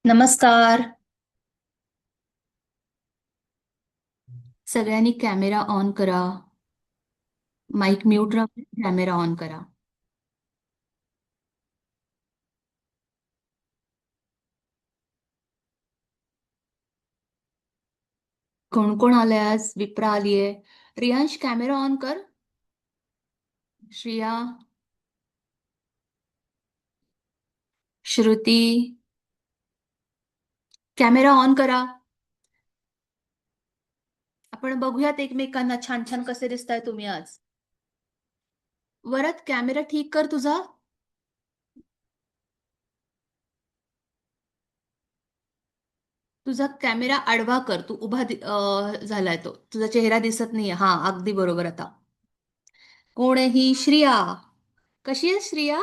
नमस्कार. सगळ्यांनी camera on करा. माईक म्यूट राहू, कॅमेरा ऑन करा. कोण कोण आलंय आज? विप्रा आलीये. रियांश, कॅमेरा ऑन कर. श्रिया, श्रुती, कॅमेरा ऑन करा. आपण बघूयात एकमेकांना. छान छान कसे दिसताय तुम्ही आज. वरद, कॅमेरा ठीक कर तुझा. तुझा कॅमेरा आडवा कर. तू उभा झालाय तो. तुझा चेहरा दिसत नाहीये. हा, अगदी बरोबर आता. कोण आहे ही? श्रिया. कशी आहे श्रिया?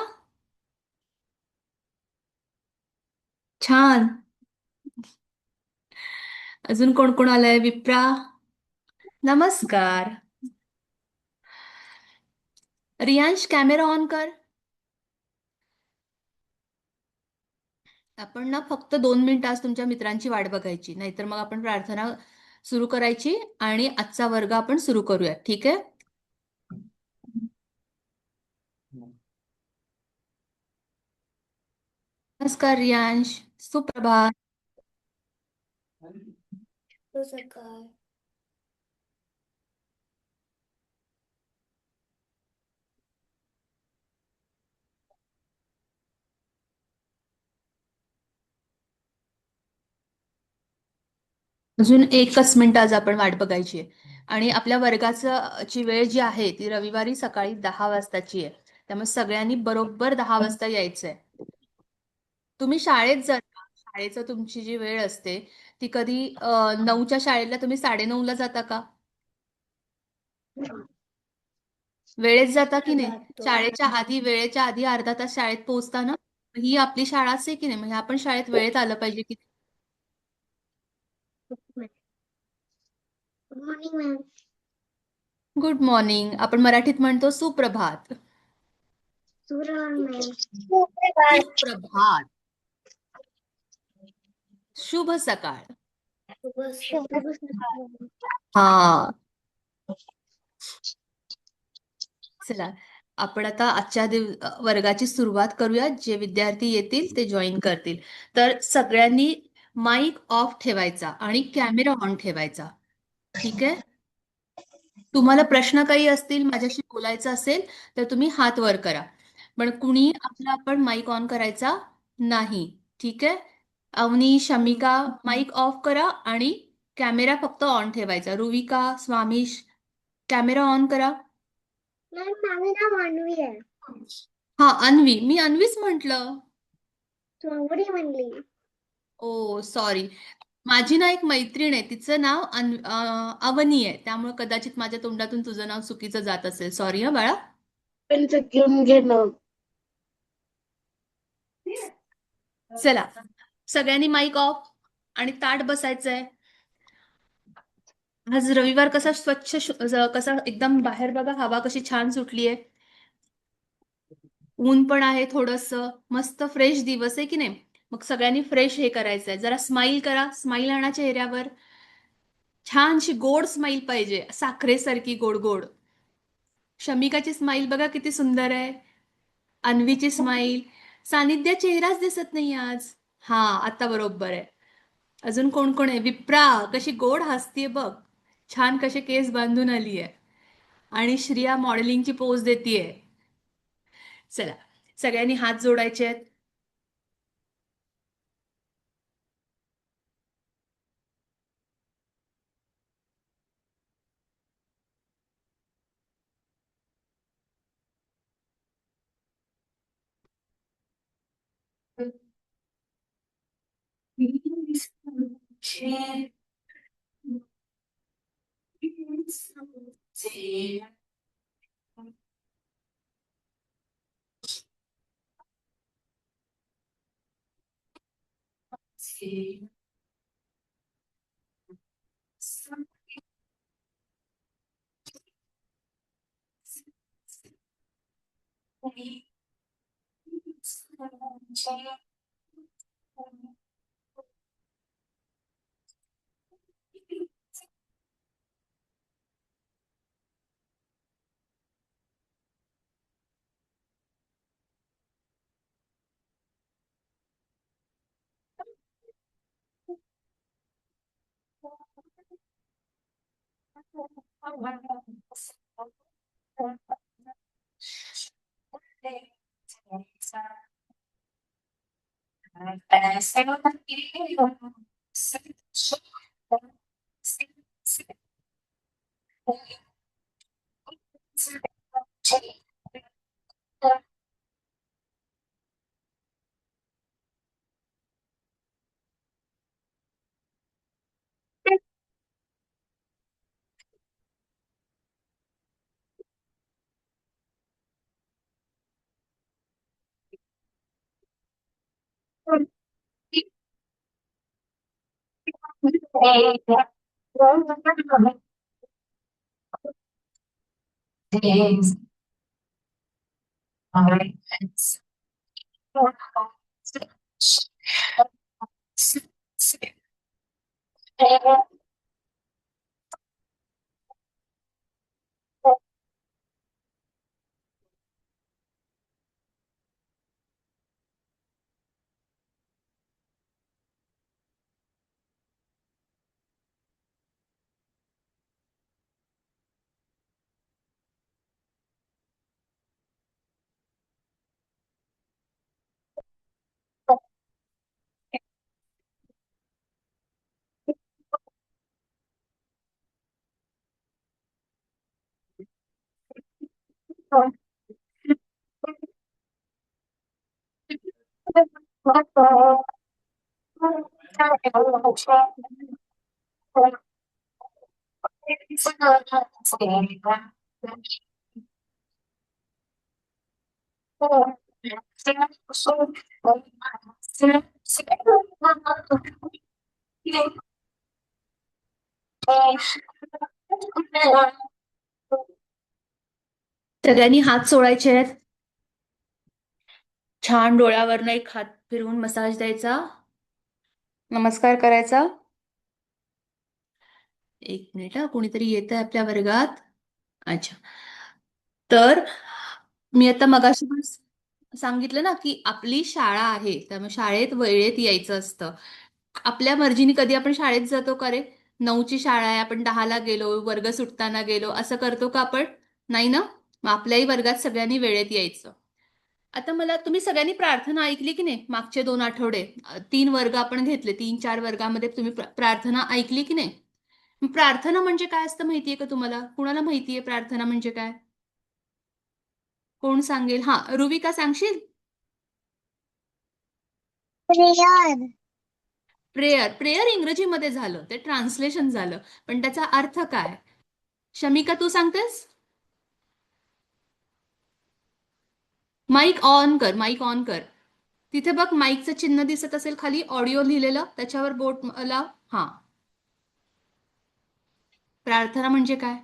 छान. अजून कोण कोण आलंय? विप्रा, नमस्कार. रियांश, कॅमेरा ऑन कर. आपण ना फक्त 2 मिनिटं आज तुमच्या मित्रांची वाट बघायची, नाहीतर मग आपण प्रार्थना सुरू करायची आणि आजचा वर्ग आपण सुरू करूया. ठीक आहे? नमस्कार रियांश. सुप्रभात. अजून 1च मिनिट आज आपण वाट बघायची आहे. आणि आपल्या वर्गाचं ची वेळ जी आहे ती रविवारी सकाळी 10 वाजताची आहे. त्यामुळे सगळ्यांनी बरोबर 10 वाजता यायचंय. तुम्ही शाळेत जर का, शाळेचं तुमची जी वेळ असते ती कधी 9च्या शाळेला तुम्ही 9:30ला जाता का? वेळेत जाता की नाही? शाळेच्या आधी, वेळेच्या आधी अर्धा तास शाळेत पोहोचता ना? ही आपली शाळाच आहे की नाही? म्हणजे आपण शाळेत वेळेत आलं पाहिजे की. Good morning. आपण मराठीत म्हणतो सुप्रभात. सुप्रभात. शुभ सकाळ. हा. चला, आपण आता आजच्या वर्गाची सुरुवात करूया. जे विद्यार्थी येतील ते जॉईन करतील. तर सगळ्यांनी माईक ऑफ ठेवायचा आणि कॅमेरा ऑन ठेवायचा. ठीक आहे? तुम्हाला प्रश्न काही असतील, माझ्याशी बोलायचं असेल तर तुम्ही हात वर करा. पण कुणी आपला आपण माईक ऑन करायचा नाही. ठीक आहे? अवनी, शमिका, माईक ऑफ करा आणि कॅमेरा फक्त ऑन ठेवायचा. रुविका, स्वामीश, कॅमेरा ऑन करा. हा, अन्वी. मी अन्वीच म्हंटल. ओ सॉरी. माझी ना एक मैत्रीण आहे, तिचं नाव अवनी आहे. त्यामुळे कदाचित माझ्या तोंडातून तुझं नाव चुकीचं जात असेल. सॉरी हा बाळा. घेऊन घे ना. चला, सगळ्यांनी माईक ऑफ आणि ताट बसायचंय. आज रविवार कसा स्वच्छ कसा एकदम बाहेर बघा, हवा कशी छान सुटली आहे. ऊन पण आहे थोडस. मस्त फ्रेश दिवस आहे की नाही? मग सगळ्यांनी फ्रेश हे करायचंय. जरा स्माइल करा. स्माइल आणा चेहऱ्यावर. छानशी गोड स्माइल पाहिजे, साखरेसारखी गोड गोड. शमिकाची स्माइल बघा किती सुंदर आहे. अन्वीची स्माइल. सानिध्या चेहराच दिसत नाही आज. हा, आता बरोबर आहे. अजून कोण कोण आहे? विप्रा कशी गोड हसतीये बघ. छान कसे केस बांधून आली आहे. आणि श्रिया मॉडेलिंगची पोज देतीये. चला, सगळ्यांनी हात जोडायचे आहेत. सगळ्यांनी हात सोडायचे आहेत. छान डोळ्यावरनं एक हात फिरवून मसाज द्यायचा. नमस्कार करायचा. एक मिनिट हा, कोणीतरी येत आहे आपल्या वर्गात. अच्छा. तर मी आता मगाशी पण सांगितलं ना की आपली शाळा आहे, त्यामुळे शाळेत वेळेत यायचं असतं. आपल्या मर्जीने कधी आपण शाळेत जातो का रे? 9ची शाळा आहे, आपण 10ला गेलो, वर्ग सुटताना गेलो, असं करतो का आपण? नाही ना. मग आपल्याही वर्गात सगळ्यांनी वेळेत यायचं. आता मला तुम्ही सगळ्यांनी प्रार्थना ऐकली की नाही? मागचे 2 आठवडे 3 वर्ग आपण घेतले, 3-4 वर्गामध्ये तुम्ही प्रार्थना ऐकली की नाही? प्रार्थना म्हणजे काय असतं माहितीये का तुम्हाला? कुणाला माहितीये प्रार्थना म्हणजे काय? कोण सांगेल? हा, रुविका सांगशील? प्रेयर. प्रेयर. प्रेयर इंग्रजीमध्ये झालं, ते ट्रान्सलेशन झालं. पण त्याचा अर्थ काय? शमिका तू सांगतेस? माईक ऑन कर, माईक ऑन कर. तिथे बघ माईकचं चिन्ह दिसत असेल खाली, ऑडिओ लिहिलेलं, त्याच्यावर बोट लाव. हा. प्रार्थना म्हणजे काय?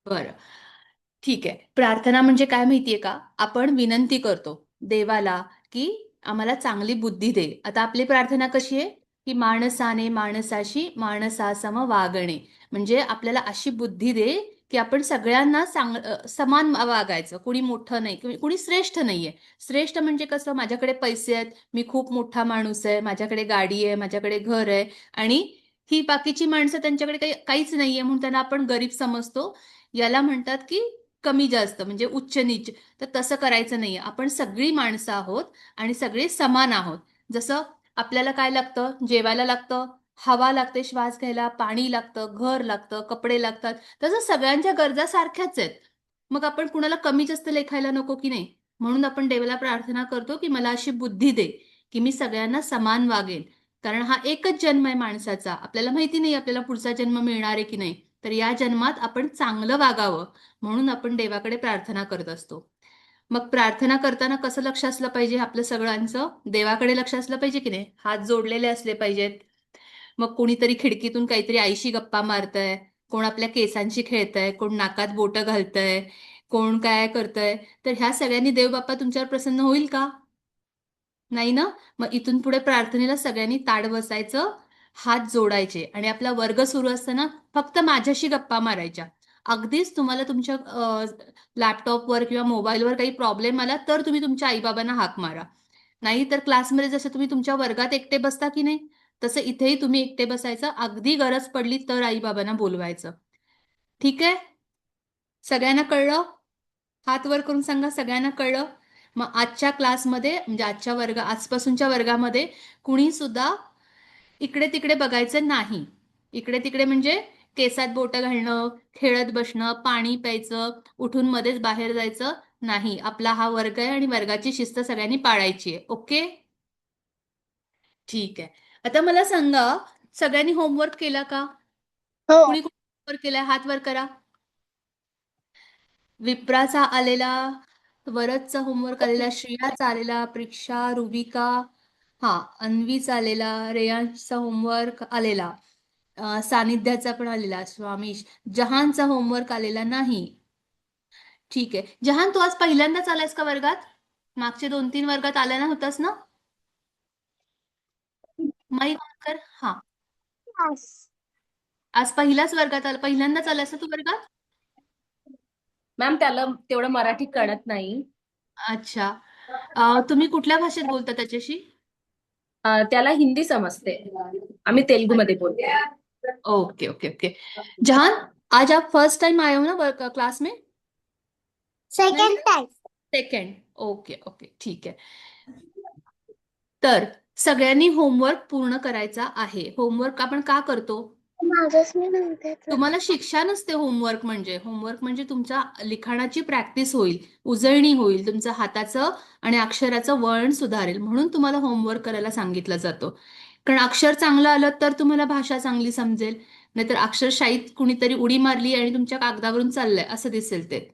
बरं. ठीक आहे. प्रार्थना म्हणजे काय माहितीये का? आपण विनंती करतो देवाला की आम्हाला चांगली बुद्धी दे. आता आपली प्रार्थना कशी आहे? की माणसाने माणसाशी माणसासम वागणे. म्हणजे आपल्याला अशी बुद्धी दे की आपण सगळ्यांना समान वागायचं. कुणी मोठं नाही, कुणी श्रेष्ठ नाहीये. श्रेष्ठ म्हणजे कसं? माझ्याकडे पैसे आहेत, मी खूप मोठा माणूस आहे, माझ्याकडे गाडी आहे, माझ्याकडे घर आहे, आणि ही बाकीची माणसं त्यांच्याकडे काहीच नाहीये म्हणून त्यांना आपण गरीब समजतो. याला म्हणतात की कमी जास्त, म्हणजे उच्च नीच. तर तसं करायचं नाहीये. आपण सगळी माणसं आहोत आणि सगळे समान आहोत. जसं आपल्याला काय लागतं? जेवायला लागतं, हवा लागते श्वास घ्यायला, पाणी लागतं, घर लागतं, कपडे लागतात. तसं सगळ्यांच्या गरजा सारख्याच आहेत. मग आपण कुणाला कमी जास्त लेखायला नको की नाही? म्हणून आपण देवाला प्रार्थना करतो की मला अशी बुद्धी दे की मी सगळ्यांना समान वागेन. कारण हा एकच जन्म आहे माणसाचा. आपल्याला माहिती नाही आपल्याला पुढचा जन्म मिळणार आहे की नाही. तर या जन्मात आपण चांगलं वागावं म्हणून आपण देवाकडे प्रार्थना करत असतो. मग प्रार्थना करताना कसं लक्ष असलं पाहिजे आपलं सगळ्यांचं? देवाकडे लक्ष असलं पाहिजे की नाही? हात जोडलेले असले पाहिजेत. मग कोणीतरी खिडकीतून काहीतरी आईशी गप्पा मारतंय, कोण आपल्या केसांशी खेळतंय, कोण नाकात बोटं घालतंय, कोण काय करतंय. तर ह्या सगळ्यांनी देव बाप्पा तुमच्यावर प्रसन्न होईल का? नाही ना. मग इथून पुढे प्रार्थनेला सगळ्यांनी ताड बसायचं, हात जोडायचे, आणि आपला वर्ग सुरू असताना फक्त माझ्याशी गप्पा मारायच्या. अगदीच तुम्हाला तुमच्या लॅपटॉपवर किंवा मोबाईलवर काही प्रॉब्लेम आला तर तुम्ही तुमच्या आईबाबांना हाक मारा. नाही तर क्लासमध्ये जसं तुम्ही तुमच्या वर्गात एकटे बसता की नाही, तसं इथेही तुम्ही एकटे बसायचं, अगदी गरज पडली तर आई बाबांना बोलवायचं. ठीक आहे? सगळ्यांना कळलं? हात वर करून सांगा, सगळ्यांना कळलं? मग आजच्या क्लासमध्ये म्हणजे आजपासूनच्या वर्गामध्ये कुणी सुद्धा इकडे तिकडे बघायचं नाही. इकडे तिकडे म्हणजे केसात बोटं घालणं, खेळत बसणं, पाणी प्यायचं, उठून मध्येच बाहेर जायचं नाही. आपला हा वर्ग आहे आणि वर्गाची शिस्त सगळ्यांनी पाळायची आहे. ओके? ठीक आहे. आता मला सांगा, सगळ्यांनी होमवर्क केला का? हो. कुणी कुणी होमवर्क केलाय? हात वर करा. विप्राचा आलेला, वरदचा होमवर्क आलेला, श्रेयाचा आलेला, प्रीक्षा, रुबिका, हा, अन्वीचा आलेला, रेयांशचा होमवर्क आलेला, सानिध्याचा पण आलेला, स्वामीश, जहानचा होमवर्क आलेला नाही. ठीक आहे. जहान, तू आज पहिल्यांदाच आलायस का वर्गात? मागचे 2-3 वर्गात आला नव्हतास ना? माईक ऑन कर. हा, आज पहिल्यांदाच आलायस ना तू वर्गात? मॅम, त्याला तेवढं मराठी कळत नाही. अच्छा. तुम्ही कुठल्या भाषेत बोलता त्याच्याशी? त्याला हिंदी समजते. आम्ही तेलुगुमध्ये बोलतो. Okay okay okay. जहान, आज आप फर्स्ट टाइम आए हो ना वर्क क्लास में? नहीं, second time. Second. Okay okay, ठीक आहे. तर सगळ्यांनी होमवर्क पूर्ण करायचा आहे. होमवर्क आपण का करतो? माझंच मी म्हणते. तुम्हाला शिक्षा नसते. होमवर्क म्हणजे तुमच्या लिखाणाची प्रॅक्टिस होईल, उजळणी होईल, तुमचं हाताचं आणि अक्षराचं वळण सुधारेल, म्हणून तुम्हाला होमवर्क करायला सांगितलं जातं. कारण अक्षर चांगलं आलं तर तुम्हाला भाषा चांगली समजेल, नाहीतर अक्षरशाहीत कुणीतरी उडी मारली आणि तुमच्या कागदावरून चाललंय असं दिसेल ते.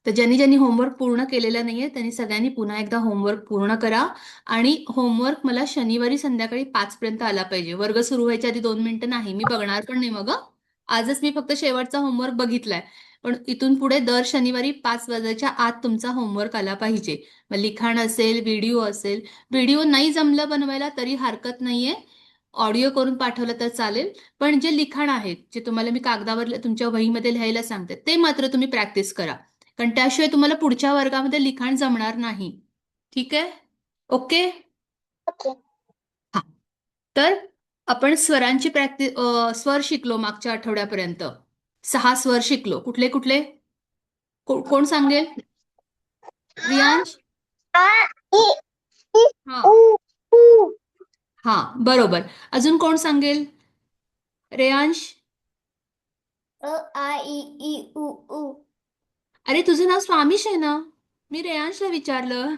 तर ज्यांनी ज्यांनी होमवर्क पूर्ण केलेलं नाहीये त्यांनी सगळ्यांनी पुन्हा एकदा होमवर्क पूर्ण करा. आणि होमवर्क मला शनिवारी संध्याकाळी 5 पर्यंत आला पाहिजे. वर्ग सुरू व्हायच्या आधी 2 मिनिटं नाही, मी बघणार पण नाही मग हं. आजच मी फक्त शेवटचा होमवर्क बघितलाय. पण इथून पुढे दर शनिवारी 5 वाजायच्या आत तुमचा होमवर्क आला पाहिजे. मग लिखाण असेल, व्हिडिओ असेल. व्हिडिओ नाही जमलं बनवायला तरी हरकत नाहीये, ऑडिओ करून पाठवलं तर चालेल. पण जे लिखाण आहे, जे तुम्हाला मी कागदावर तुमच्या वहीमध्ये लिहायला सांगते, ते मात्र तुम्ही प्रॅक्टिस करा. कारण त्याशिवाय तुम्हाला पुढच्या वर्गामध्ये लिखाण जमणार नाही. ठीक आहे? ओके. हा, तर आपण स्वरांची प्रॅक्टिस, स्वर शिकलो मागच्या आठवड्यापर्यंत. 6 स्वर शिकलो. कुठले कुठले? कोण सांगेल? रियांश? आ, इ, इ, हा उ, ऊ. हा, बरोबर. अजून कोण सांगेल? रेयांश? अ, आ, इ, ई, उ, ऊ. अरे, तुझं नाव स्वामीश आहे ना? मी रेयांशला विचारलं.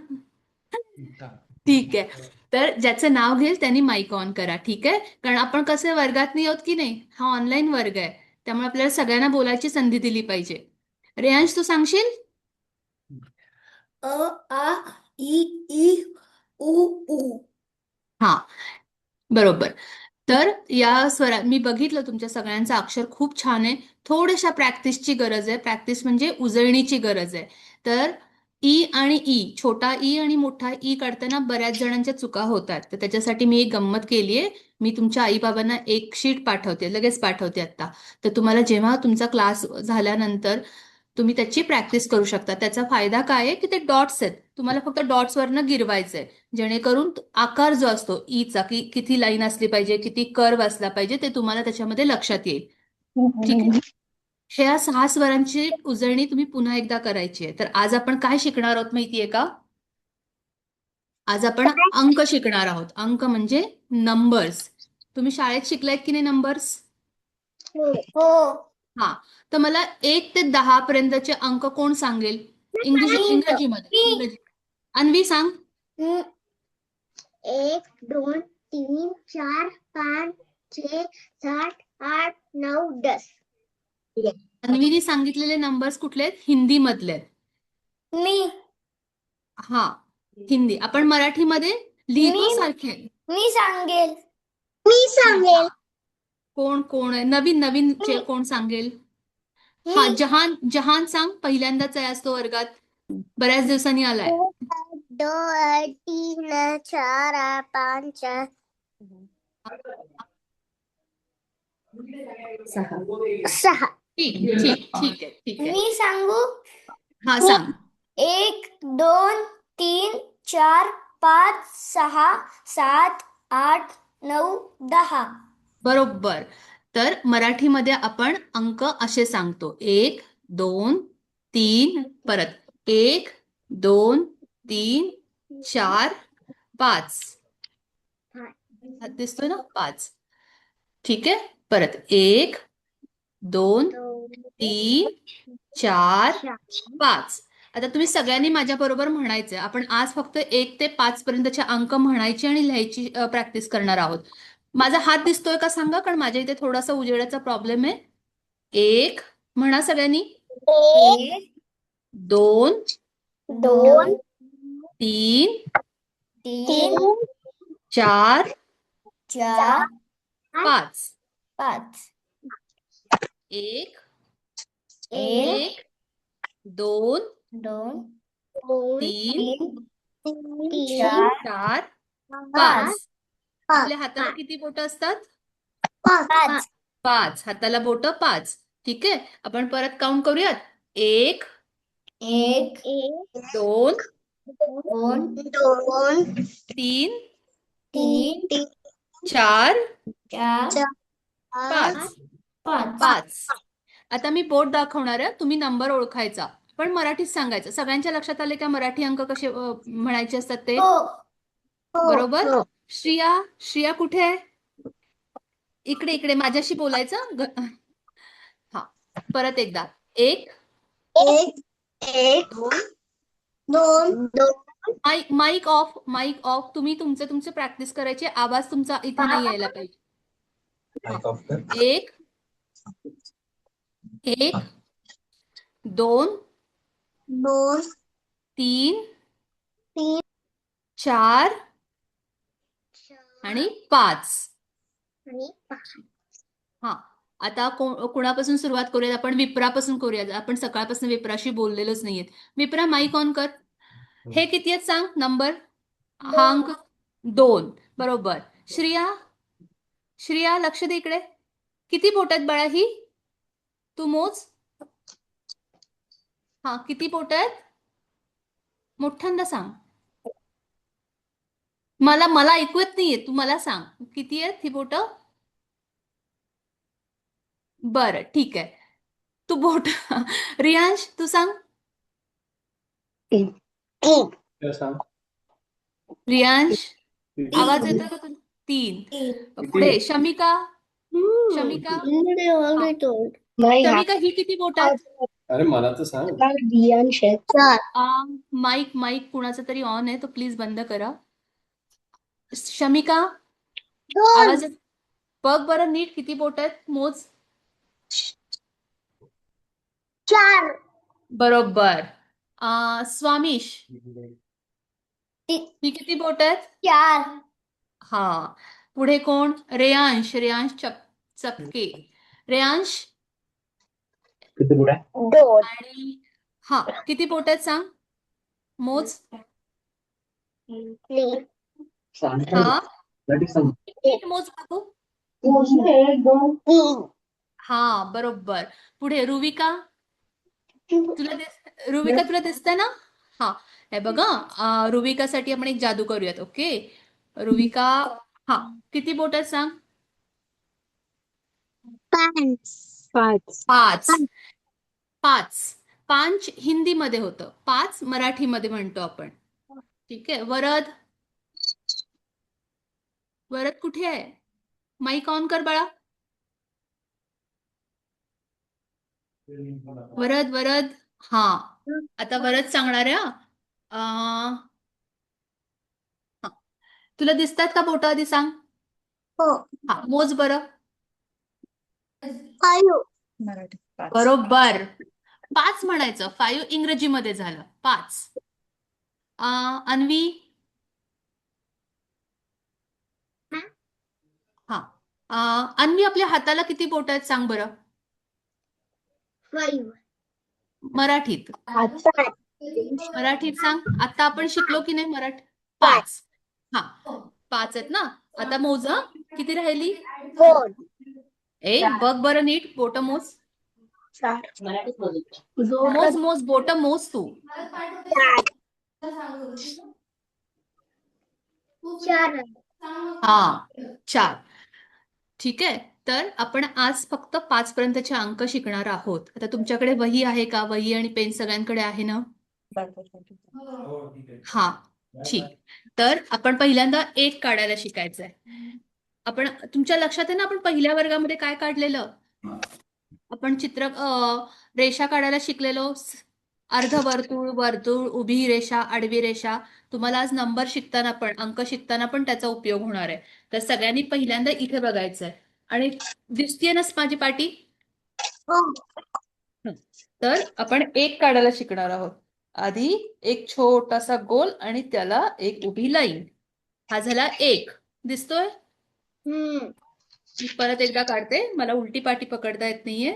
ठीक आहे. तर ज्याचं नाव घेईल त्यांनी माईक ऑन करा. ठीक आहे? कारण आपण कसं वर्गात नाही आहोत की नाही, हा ऑनलाईन वर्ग आहे, त्यामुळे आपल्याला सगळ्यांना बोलायची संधी दिली पाहिजे. रेयांश, तू सांगशील? अ, आ, इ, ई, उ, ऊ. हा, बरोबर. तर या स्वरा मी बघितलं तुमच्या सगळ्यांचं अक्षर खूप छान आहे. थोड्याशा प्रॅक्टिसची गरज आहे. प्रॅक्टिस म्हणजे उजळणीची गरज आहे. तर ई आणि ई, छोटा ई आणि मोठा ई काढताना बऱ्याच जणांच्या चुका होतात. तर त्याच्यासाठी मी एक गंमत केली आहे. मी तुमच्या आईबाबांना एक शीट पाठवते, लगेच पाठवते आता. तर तुम्हाला जेव्हा तुमचा क्लास झाल्यानंतर तुम्ही त्याची प्रॅक्टिस करू शकता. त्याचा फायदा काय आहे की ते डॉट्स आहेत, तुम्हाला फक्त डॉट्सवरनं गिरवायचंय, जेणेकरून आकार जो असतो ईचा, की किती लाईन असली पाहिजे, किती कर्व असला पाहिजे, ते तुम्हाला त्याच्यामध्ये लक्षात येईल. ठीक आहे? ह्या 6 स्वरांची उजळणी तुम्ही पुन्हा एकदा करायची आहे. तर आज आपण काय शिकणार आहोत माहितीये का? आज आपण अंक शिकणार आहोत. अंक म्हणजे नंबर्स. तुम्ही शाळेत शिकलायत की नाही नंबर्स? हो. हा. तर मला 1 ते 10 पर्यंतचे अंक कोण सांगेल? इंग्रजीमध्ये. मी. इंग्रजी. अन्वी, सांग. हम्म. 1, 2, 3, 4, 5, 6, 7, 8, 9, 10. अन्वीने सांगितलेले नंबर्स कुठले आहेत? हिंदी मधले आहेत. मी. हा, हिंदी. आपण मराठीमध्ये लिहितो मी सारखे. मी सांगेल. मी हा, सांगेल. कोण कोण आहे? नवीन नवीन मी. कोण सांगेल? मी. हा, जहान. जहान सांग. पहिल्यांदाच आहे आज तो वर्गात, बऱ्याच दिवसांनी आलाय. 2, 3, 4, 5, 6. ठीक ठीक ठीक आहे, ठीक आहे. मी सांगू. हा, सांग. 1, 2, 3, 4, 5, 6, 7, 8, 9, 10. बरोबर. तर मराठीमध्ये आपण अंक असे सांगतो. 1, 2, 3, परत 1, 2, 3, 4, 5. हात दिसतोय ना? 5. ठीक आहे. परत 1, 2, 3, 4, 5. आता तुम्ही सगळ्यांनी माझ्या बरोबर म्हणायचंय. आपण आज फक्त 1 ते 5 पर्यंतचे अंक म्हणायची आणि लिहायची प्रॅक्टिस करणार आहोत. माझा हात दिसतोय का सांगा, कारण माझ्या इथे थोडासा उजेडाचा प्रॉब्लेम आहे. 1 म्हणा सगळ्यांनी. 1, 2, 2, 3, 3, 4, 4, 5. 5. 1, 1, 2, 2, 3, 3, 4, 4, 5. 5. आपल्या हाताला किती बोटं असतात? 5. 5. हाताला बोटं 5. ठीक आहे. आपण परत काउंट करूयात. 1, 1, 2, 2, 3, 3, 4, 4, 5. 5. 5. आता मी बोट दाखवणार आहे. तुम्ही नंबर ओळखायचा, पण मराठीत सांगायचं. सगळ्यांच्या लक्षात आले का मराठी अंक कसे म्हणायचे असतात ते? बरोबर. श्रिया कुठे आहे? इकडे इकडे माझ्याशी बोलायचं. हा, परत एकदा. 1, 1, 2, 2. Mic off, mic off. तुम्ही तुमचे प्रॅक्टिस करायचे. आवाज तुमचा इथे नाही यायला पाहिजे. माइक ऑफ कर. 1, 2, 3, 4 आणि 5. हा, आता कुणापासून सुरुवात करूयात? आपण विप्रापासून करूयात. आपण सकाळपासून विप्राशी बोललेलोच नाहीये. विप्रा, माईक ऑन कर. हे किती आहेत सांग नंबर? हा अंक 2. बरोबर. श्रिया लक्ष दे इकडे. किती बोट आहेत बाळा ही? तू मोज. हा, किती बोट आहेत? मोठ्यांदा सांग. मला ऐकू येत नाहीये. तू मला सांग किती आहेत ही बोट? बरं, ठीक आहे. तू बोट रियांश तू सांग. क्या सांग? रियांश आवाज येतोय का तुला? 3. पुढे शमिका. शमिका शमिका ही किती बोट आहेत? अरे मला तर सांग. माईक कुणाचा तरी ऑन आहे, तो प्लीज बंद करा. शमिका आवाज बघ बरं नीट, किती बोट आहेत मोज. 4. बरोबर. स्वामीश ही किती बोट आहेत? 4. हा, पुढे कोण? रेयांश चपके. रेयांश किती बुडा? 2. आणि हा, किती बोट आहेत सांग मोज. सांग. हा, सांग. नीट मोज बघू. 1, 2, 3. हा, बरोबर. पुढे रुविका. रुविका तुला दिसतंय ना? हा, हे बघा. रुविकासाठी आपण एक जादू करूयात. ओके रुविका. हा, किती बोट आहेत सांग? 5. 5. 5 हिंदीमध्ये होतं, 5 मराठीमध्ये म्हणतो आपण. ठीक आहे. वरद कुठे आहे? माईक ऑन कर बाळा. वरद. हा, आता वरद सांगणार आहे. हा, तुला दिसतात का बोट? आधी सांग. हा, मोज बरं. 5. बरोबर. 5 म्हणायचं. 5 इंग्रजीमध्ये झालं 5. अन्वी. हा, अन्वी आपल्या हाताला किती बोट आहेत सांग बरं 5. मराठीत. मराठीत सांग. आता आपण शिकलो की नाही मराठी? 5. हा, 5 आहेत ना. आता मोज. किती राहिली? 4. बघ बरं नीट. बोट मोज. 4. मोज बोट मोज तू. 4. हा 4. ठीक आहे. तर आपण आज फक्त 5 पर्यंतचे अंक शिकणार आहोत. आता तुमच्याकडे वही आहे का? वही आणि पेन सगळ्यांकडे आहे ना? हा ठीक. तर आपण पहिल्यांदा 1 काढायला शिकायचंय. आपण तुमच्या लक्षात आहे ना आपण पहिल्या वर्गामध्ये काय काढलेलं? आपण रेषा काढायला शिकलेलो. अर्धवर्तुळ, वर्तुळ, उभी रेषा, आडवी रेषा. तुम्हाला आज नंबर शिकताना पण अंक शिकताना पण त्याचा उपयोग होणार आहे. तर सगळ्यांनी पहिल्यांदा इथे बघायचंय आणि दिसतीये ना माझी पाटी? तर आपण 1 काढायला शिकणार आहोत. आधी एक छोटासा गोल आणि त्याला एक उभी लाईन. हा झाला 1. दिसतोय? मी परत एकदा काढते. मला उलटी पाटी पकडता येत नाहीये.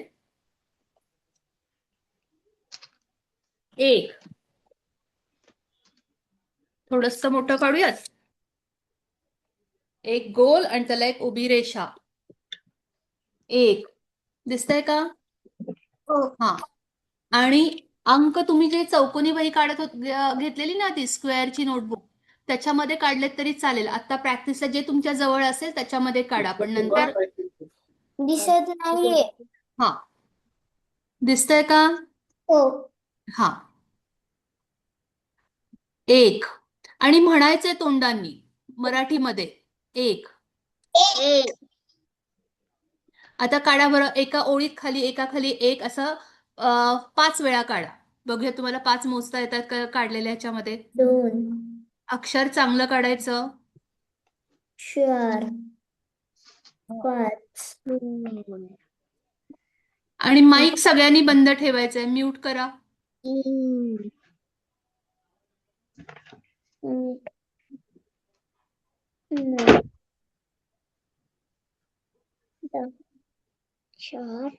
1. थोडस मोठं काढूयात. एक गोल आणि त्याला एक उभी रेषा. 1. दिसतंय का? हा. आणि अंक तुम्ही जे चौकोनी वही घेतलेली ना ती स्क्वेअरची नोटबुक त्याच्यामध्ये काढलेत तरी चालेल. आता प्रॅक्टिसला जे तुमच्या जवळ असेल त्याच्यामध्ये काढा. पण नंतर दिसत नाहीये. हा. दिसतंय का? हो. हा. 1. आणि म्हणायचंय तोंडांनी मराठीमध्ये 1. आता काढा बरं. एका ओळीत खाली एका खाली एक असं 5 वेळा काढा. बघूया तुम्हाला 5 मोजता येतात का काढलेल्या ह्याच्यामध्ये? 2 अक्षर चांगलं काढायचं. 4 5 आणि माईक सगळ्यांनी बंद ठेवायचंय. म्यूट करा. 4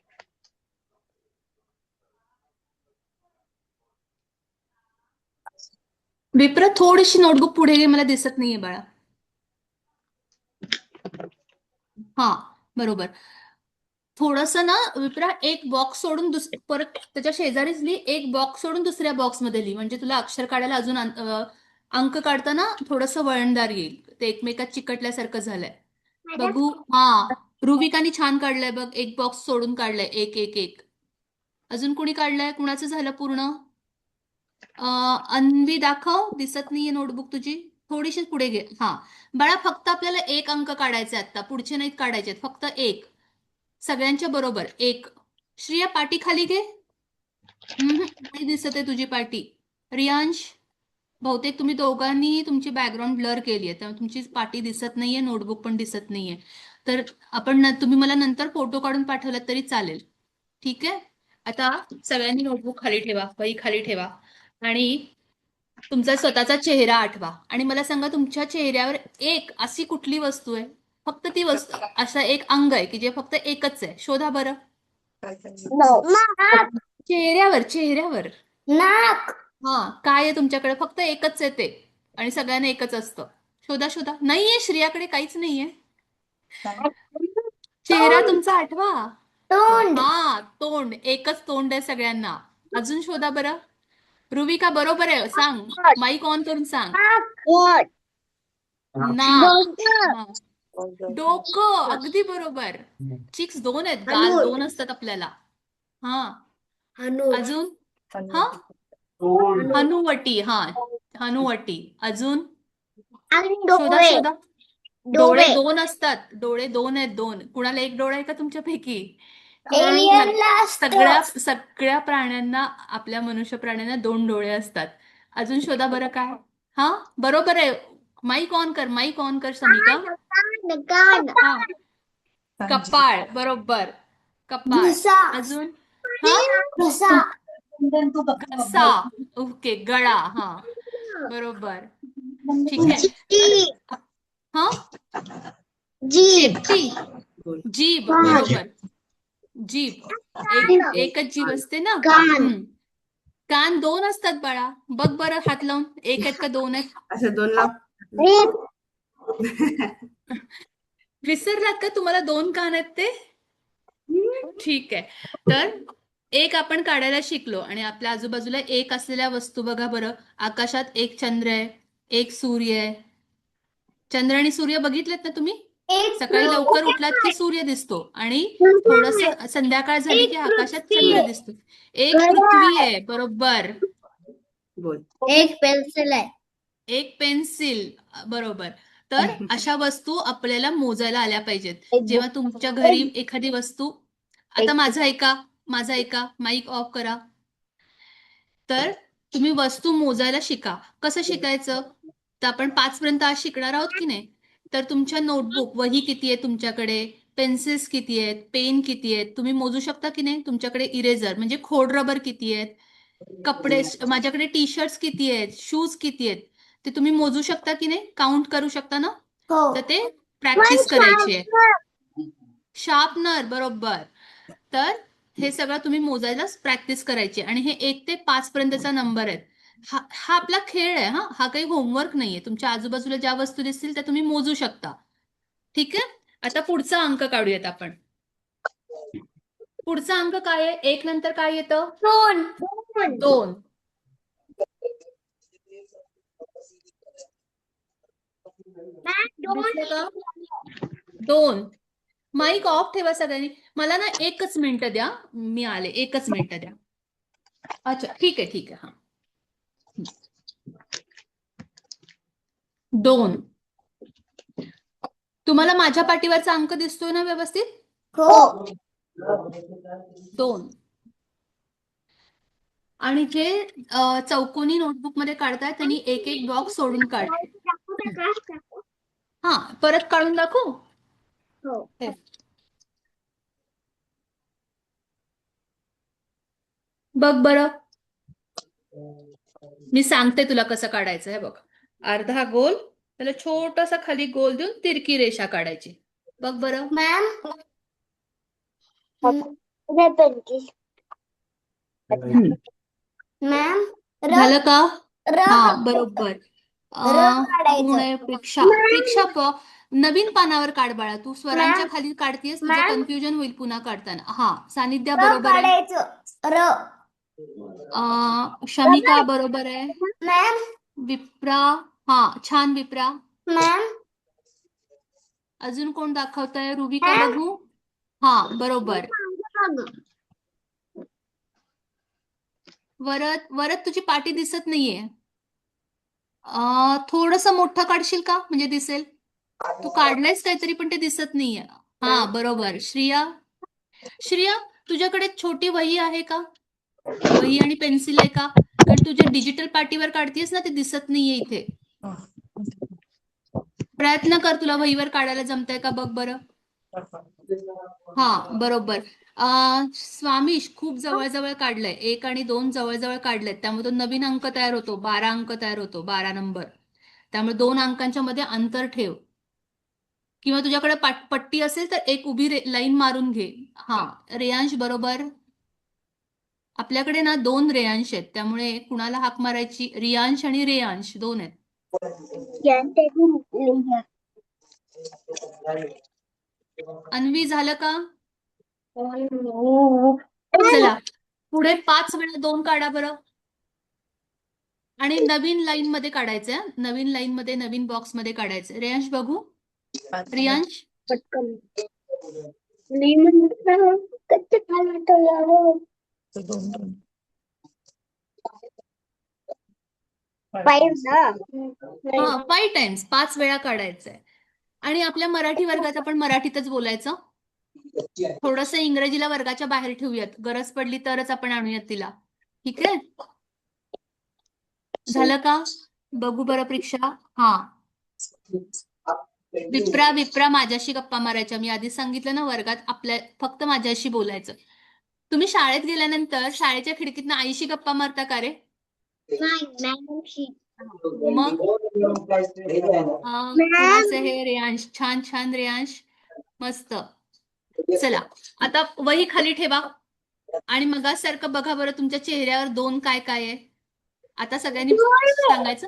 विप्र थोडीशी नोटबुक पुढे घे. मला दिसत नाहीये बाळा. हा बरोबर. थोडस ना विप्रा एक बॉक्स सोडून परत त्याच्या शेजारीच लिही. एक बॉक्स सोडून दुसऱ्या बॉक्स मध्ये लिही. म्हणजे तुला अक्षर काढायला अजून अंक काढताना थोडस वळणदार येईल. ते एकमेकात चिकटल्यासारखं झालंय. बघू. हा. रुविकानी छान काढलंय बघ. एक बॉक्स सोडून काढलंय. 1 1 1. अजून कुणी काढलंय? कुणाचं झालं पूर्ण? अन्वी दाखव. दिसत नाहीये नोटबुक तुझी. थोडीशी पुढे घे. हा बाळा फक्त आपल्याला 1 अंक काढायचे आता. पुढचे नाहीत काढायचे. फक्त 1. सगळ्यांच्या बरोबर 1. श्रिया पाटी खाली घे. नाही दिसत आहे तुझी पाटी. रियांश बहुतेक तुम्ही दोघांनी तुमची बॅकग्राऊंड ब्लर केली आहे त्यामुळे तुमची पाटी दिसत नाहीये. नोटबुक पण दिसत नाहीये. तर तुम्ही मला नंतर फोटो काढून पाठवलात तरी चालेल. ठीक आहे. आता सगळ्यांनी नोटबुक खाली ठेवा. वही खाली ठेवा आणि तुमचा स्वतःचा चेहरा आठवा. आणि मला सांगा तुमच्या चेहऱ्यावर एक अशी कुठली वस्तू आहे? फक्त ती वस्तू असा एक अंग आहे की जे फक्त एकच आहे. शोधा बरं. चेहऱ्यावर चेहऱ्यावर नाक. हा काय आहे तुमच्याकडे? फक्त एकच आहे ते आणि सगळ्यांना एकच असतं. शोधा शोधा. नाहीये श्रियाकडे काहीच नाहीये. चेहरा तुमचा आठवा. तोंड. हा तोंड. एकच तोंड आहे सगळ्यांना. अजून शोधा बरं. रुविका बरोबर आहे. सांग. माईक ऑन करून सांग. नाक. हा. डोकं. अगदी बरोबर. चिक्स 2 आहेत. गाल 2 असतात आपल्याला. हा. अजून हा हनुवटी. हा हनुवटी. अजून शोधा डोळे. शोधा. डोळे 2 असतात. डोळे 2 आहेत. 2. कुणाला एक डोळा आहे का तुमच्यापैकी? एलियनला असतं. सगळ्या प्राण्यांना आपल्या मनुष्य प्राण्यांना 2 डोळे असतात. अजून शोधा बरं काय? हा बरोबर आहे. माईक ऑन कर. माईक ऑन कर समिका. कान. हा कपाळ. बरोबर. कपाळ. घसा. अजून हा घसा. घसा. ओके. गळा. हा बरोबर. ठीक आहे. जीभ. हा जीभ. शेपटी. जीभ. बरोबर. जीभ. एकच जीभ असते ना. कान. कान 2 असतात बाळा. बघ बरं हात लावून. 1 आहेत का 2 आहेत? असे 2 लाव. विसरलात का तुम्हाला 2 कान आहेत ते? ठीक आहे. तर 1 आपण काढायला शिकलो आणि आपल्या आजूबाजूला 1 असलेल्या वस्तू बघा बरं. आकाशात 1 चंद्र आहे. 1 सूर्य आहे. चंद्र आणि सूर्य बघितलेत ना तुम्ही? एक सकाळी लवकर उठलात की सूर्य दिसतो आणि थोडस संध्याकाळ झाली की आकाशात चंद्र दिसतो. एक पृथ्वी आहे, बरोबर. एक पेन्सिल आहे. एक पेन्सिल, बरोबर. तर अशा वस्तू आपल्याला मोजायला आल्या पाहिजेत. जेव्हा तुमच्या घरी एखादी वस्तू, आता माझं ऐका, माईक ऑफ करा. तर तुम्ही वस्तू मोजायला शिका. कसं शिकायचं? तर आपण 5 पर्यंत आज शिकणार आहोत की नाही? तर तुमच्या नोटबुक, वही किती आहे तुमच्याकडे, पेन्सिल्स किती आहेत, पेन किती आहेत, तुम्ही मोजू शकता की नाही? तुमच्याकडे इरेझर म्हणजे खोड रबर किती आहेत, कपडे, माझ्याकडे टी शर्ट्स किती आहेत, शूज किती आहेत, ते तुम्ही मोजू शकता की नाही? काउंट करू शकता ना? हो. तर ते प्रॅक्टिस करायची आहे. शार्पनर, बरोबर. तर हे सगळं तुम्ही मोजायला प्रॅक्टिस करायची आणि हे 1 ते 5 पर्यंतचा नंबर आहे. हा आपला खेळ आहे. हा काही होमवर्क नाहीये. तुमच्या आजूबाजूला ज्या वस्तू दिसतील त्या तुम्ही मोजू शकता. ठीक आहे. आता पुढचा अंक काढूयात आपण. पुढचा अंक काय आहे? 1 नंतर काय येतं? 2. दिसलं का? 2. माईक ऑफ ठेवा सगळ्यांनी. मला ना 1च मिनिटं द्या, मी आले. 1च मिनिटं द्या. अच्छा, ठीक आहे. हा, 2. तुम्हाला माझ्या पाठीवरचा अंक दिसतोय ना व्यवस्थित? हो. 2. आणि जे चौकोनी नोटबुक मध्ये काढताय त्यांनी एक एक बॉक्स सोडून काढते. हा, परत काढून दाखवू? हो. हे. बघ बरं, मी सांगते तुला कसं काढायचं आहे. बघ, अर्धा गोल, त्याला छोटासा खाली गोल देऊन तिरकी रेषा काढायची. बघ बरं. मॅम. मॅम. झालं का? हा, काढायचं. बरोबर. काढायचं. प्रेक्षा नवीन पानावर काढ बाळा. तू स्वरांच्या मॅम. खाली काढतेस, तुझं मॅम. कन्फ्युजन होईल पुन्हा काढताना. हा, सानिध्या बरोबर आहे. काढायचं. शमिका बरोबर आहे. मॅम. विप्रा, हा छान विप्रा. मॅम. अजून कोण दाखवतंय? रुबिका मॅम. बघू. हा, बरोबर. वरद तुझी पाटी दिसत नाहीये. थोडस मोठं काढशील का, म्हणजे दिसेल. तू काढलंयस काहीतरी पण ते दिसत नाहीये. हा, बरोबर. श्रिया, तुझ्याकडे छोटी वही आहे का? वही आणि पेन्सिल आहे का? कारण तुझ्या डिजिटल पाटीवर काढतेस ना, ते दिसत नाहीये इथे. प्रयत्न कर, तुला वहीवर काढायला जमतंय का बघ बरं. हा, बरोबर. स्वामीश खूप जवळ काढलंय. 1 आणि 2 जवळ काढलेत, त्यामुळे तो नवीन अंक तयार होतो. 12 अंक तयार होतो, 12 नंबर. त्यामुळे 2 अंकांच्या मध्ये अंतर ठेव, किंवा तुझ्याकडे पट्टी असेल तर एक उभी लाईन मारून घे. हा, रेयांश बरोबर. आपल्याकडे ना 2 रेयांश आहेत, त्यामुळे कुणाला हाक मारायची? रियांश आणि रेयांश 2 आहेत. अन्वी, झालं का? चला, पुढे 5 वेळा 2 काढा बरं. आणि नवीन लाईन मध्ये काढायचंय. नवीन लाईन मध्ये, नवीन बॉक्स मध्ये काढायचंय. रेयांश बघू. रियांश, हा, 5 टाइम्स, 5 वेळा काढायचंय. आणि आपल्या मराठी वर्गात आपण मराठीतच बोलायचं. थोडस इंग्रजीला वर्गाच्या बाहेर ठेवूयात, गरज पडली तरच आपण आणूयात तिला. ठीक आहे. झालं का? बघू बरं प्रेक्षा. हा, विप्रा माझ्याशी गप्पा मारायच्या. मी आधी सांगितलं ना, वर्गात आपल्या फक्त माझ्याशी बोलायचं. तुम्ही शाळेत गेल्यानंतर शाळेच्या खिडकीतनं आईशी गप्पा मारता का रे? मग कुणाचं हे? रेयांश, छान रेयांश, मस्त. चला, आता वही खाली ठेवा आणि मगासारखं बघा बरं तुमच्या चेहऱ्यावर 2 काय आहे. आता सगळ्यांनी सांगायचं.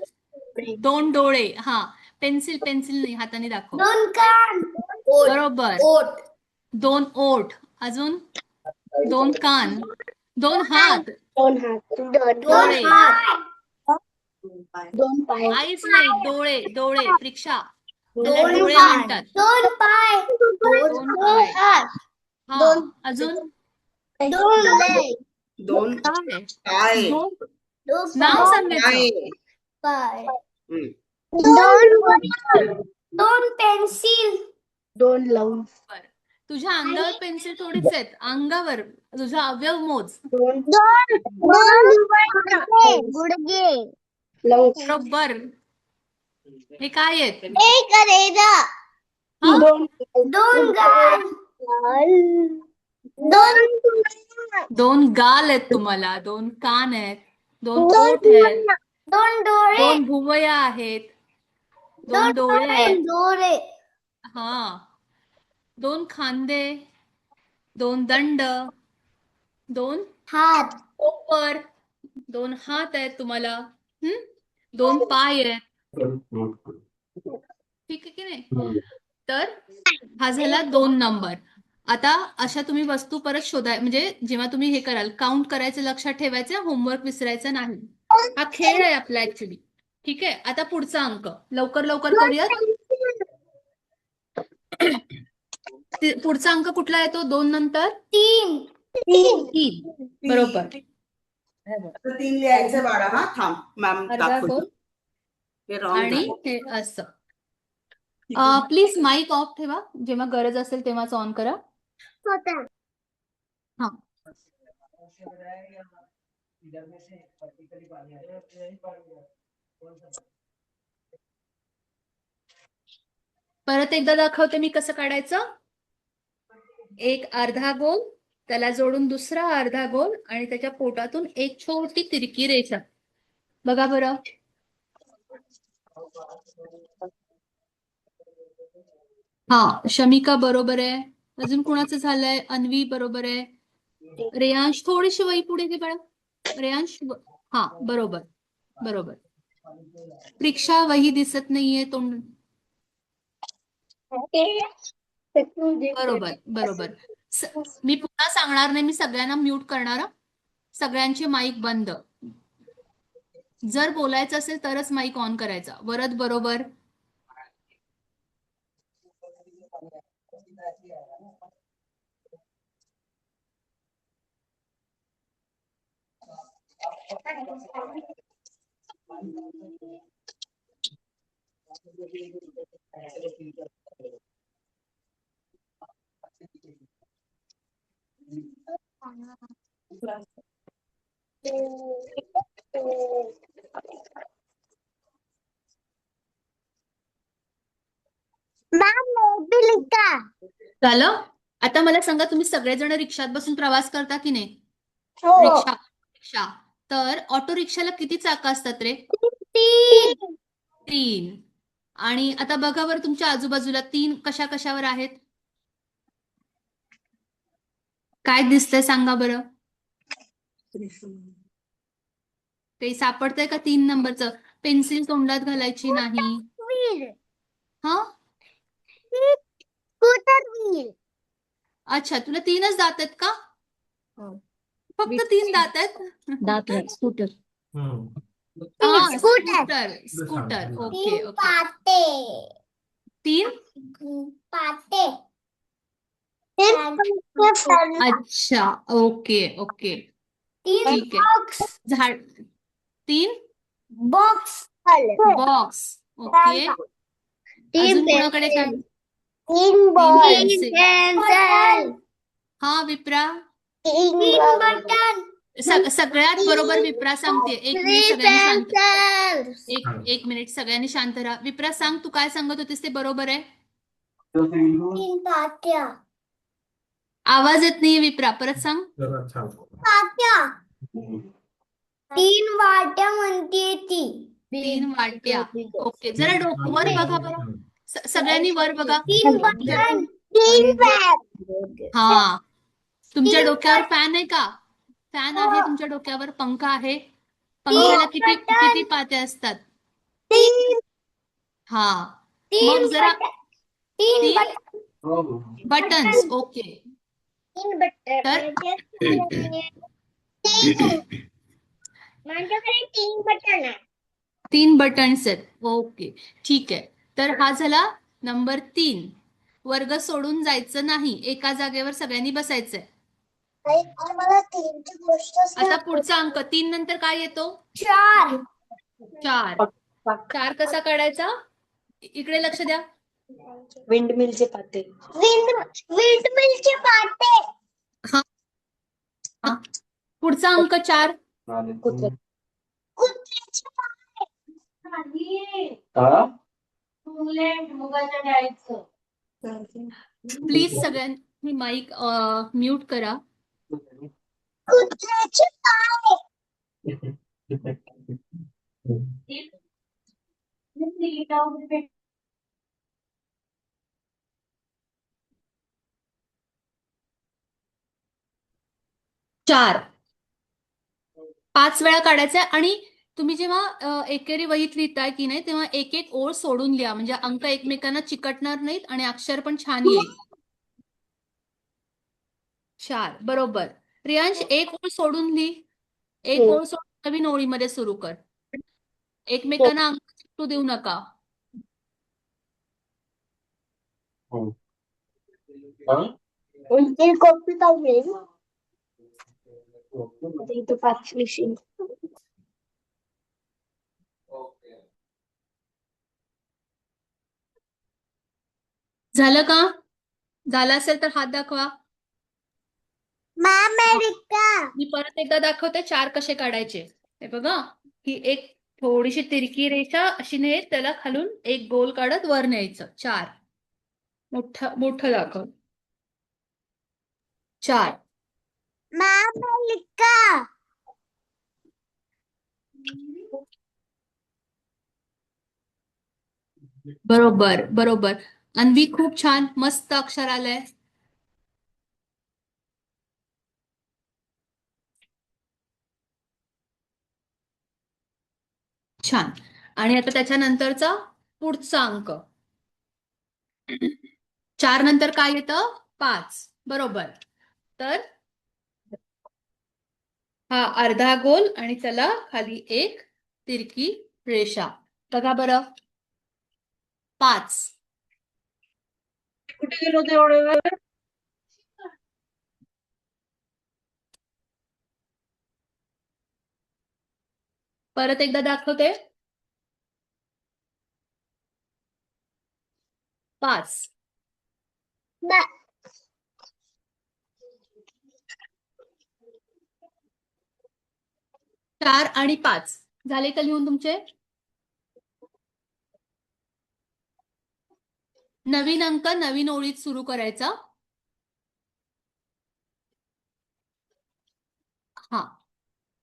2 डोळे. हा, पेन्सिल नाही, हाताने दाखव. 2 कान. बरोबर. 2 ओठ. अजून 2 कान. 2 हात. 2 हात. 2 डोळे. हात. 2 पाय. आईज नाही, डोळे. प्रेक्षा, त्याला दोन डोळे पाय. म्हणतात. दोन पाय. दोन पाय. हात. हा, दोन- अजून दोन लेग. दोन काय? पाय दोन दोन नाव पाय. सांगायचं. पाय. हम्म. दोन पेन्सिल. दोन लावून. बरं. तुझ्या अंगावर पेन्सिल थोडीच आहेत. अंगावर तुझा अवयव मोज. दोन गुडघे. बरोबर. हे काय आहेत? एक रेजा. हा? दोन गाल. दोन दोन गाल आहेत तुम्हाला, दोन कान आहेत, दोन ओठ आहेत, दोन डोळे. दोन भुवया आहेत, दोन डोळे आहेत. डोळे. हा, दोन खांदे, दोन दंड, दोन हात. कोपर, दोन हात आहेत तुम्हाला. दोन पाय आहेत. ठीक आहे की नाही? तर हा झाला 2 नंबर. आता अशा तुम्ही वस्तू परत शोधाय, म्हणजे जेव्हा तुम्ही हे कराल काउंट करायचं लक्षात ठेवायचं, होमवर्क विसरायचं नाही. हा खेळ आहे आपला ऍक्च्युली. ठीक आहे, आता पुढचा अंक लवकर लवकर करूयात. पुढचा अंक कुठला येतो 2 नंतर? 3. 3. बरोबर. आता 3 लिहायचं बाळा. हा थांब मॅम अर्धा दाखवतो. गोल हे रॉंग आणि झालं. हे असं. प्लीज माईक ऑफ ठेवा, जेव्हा गरज असेल तेव्हाच ऑन करा. हा, परत एकदा दाखवते मी कसं काढायचं. एक अर्धा गोल, त्याला जोडून दुसरा अर्धा गोल आणि त्याच्या पोटातून एक छोटी तिरकी रेषा. बघा बरं. हा, शमिका बरोबर आहे. अजून कोणाचं झालंय? अन्वी बरोबर आहे. रेयांश थोडीशी वही पुढे घे बाळा. रेयांश हा, बरोबर बरोबर. प्रीक्षा वही दिसत नाहीये तोंड. बरोबर बरोबर. मी पुन्हा सांगणार नाही, मी सगळ्यांना म्यूट करणार हं. सगळ्यांचे माईक बंद. जर बोलायचं असेल तरच माईक ऑन करायचा. वरद बरोबर. झालं. आता मला सांगा, तुम्ही सगळेजण रिक्षात बसून प्रवास करता की नाही? रिक्षा रिक्षा तर ऑटो रिक्षाला किती चाकं असतात रे? 3. आणि आता बघा बरं, तुमच्या आजूबाजूला 3 कशा कशावर आहेत? काय दिसतंय सांगा बरं. काही सापडतंय का 3 नंबरचं? पेन्सिल तोंडात घालायची नाही. हा, अच्छा, तुला 3च दात आहेत का? फक्त 3 दात आहेत? स्कूटर. हा, स्कूटर. स्कूटर. Okay okay. 3. अच्छा, ओके ओके. ठीक आहे. झाड 3 बॉक्स. बॉक्स. ओके. अजून कोणाकडे काय? 3 पेन्सिल. हा, विप्रा. 3 बटन. सगळ्यात बरोबर विप्रा सांगते. एक मिनिट सगळ्यांनी शांत. एक मिनिट सगळ्यांनी शांत राहा. विप्रा सांग, तू काय सांगत होतीस ते बरोबर आहे? 3 पाट्या. आवाज येत नाहीये विप्रा, परत सांग. पाट्या. 3 वाट्या म्हणते ती. 3 वाट्या. ओके, जरा वर बघा बरं. सगळ्यांनी वर बघा. 3 बटन. 3 बॅग. हा, तुमच्या डोक्यावर फॅन आहे का? फॅन आहे तुमच्या डोक्यावर? पंखा आहे? पंख्याला किती किती पात्या असतात? 3. हा, मग जरा 3 बटन्स. ओके. 3 बटन. माझ्याकडे 3 बटन आहे. 3 बटन्स आहेत. ओके, ठीक आहे. तर हा झाला नंबर 3. वर्ग सोडून जायचं नाही, एका जागेवर सगळ्यांनी बसायचंय. मला तीनची गोष्ट आता पुढचा अंक 3 नंतर काय येतो? 4 4. 4 कसा काढायचा? इकडे लक्ष द्या. विंडमिलचे पाते. विंडमिलचे पाटे. पुढचा अंक 4. कुत्रे. कुत्र्याचे हा? मुगाच्या डाळीचं. प्लीज सगळ्यांनी माईक म्यूट करा. कुत्र्याचे पाय. चार 5 वेळा काढायचा आणि तुम्ही जेव्हा एकेरी वहीत लिहिताय की नाही तेव्हा एक एक ओळ सोडून लिहा, म्हणजे अंक एकमेकांना चिकटणार नाहीत आणि अक्षर पण छान येईल. 4 बरोबर. रियांश एक ओळ सोडून लिही. एक ओळ सोडून नवीन ओळीमध्ये सुरू कर. एकमेकांना अंक चिकटू देऊ नका. उलटी कॉपी पाहिजे. इथं 5 लिहिशील. झालं का? झालं असेल तर हात दाखवा. अमेरिका. मी परत एकदा दाखवते 4 कसे काढायचे. हे बघा, ही एक थोडीशी तिरकी रेषा अशी ने त्याला खालून एक गोल काढत वर न्यायचं. 4 मोठं मोठं दाखव. 4 अमेरिका. बरोबर बरोबर. अन्वी खूप छान, मस्त अक्षर आलंय. छान. आणि आता त्याच्यानंतरचा पुढचा अंक 4 नंतर काय येतं? 5 बरोबर. तर हा अर्धा गोल आणि त्याला खाली एक तिरकी रेषा. बघा बरं. 5 कुठे गेलो होतो एवढे वेळ? परत एकदा दाखवते. 5 4 आणि 5 झाले का लिहून तुमचे? नवीन अंक नवीन ओळीत सुरू करायचा. हा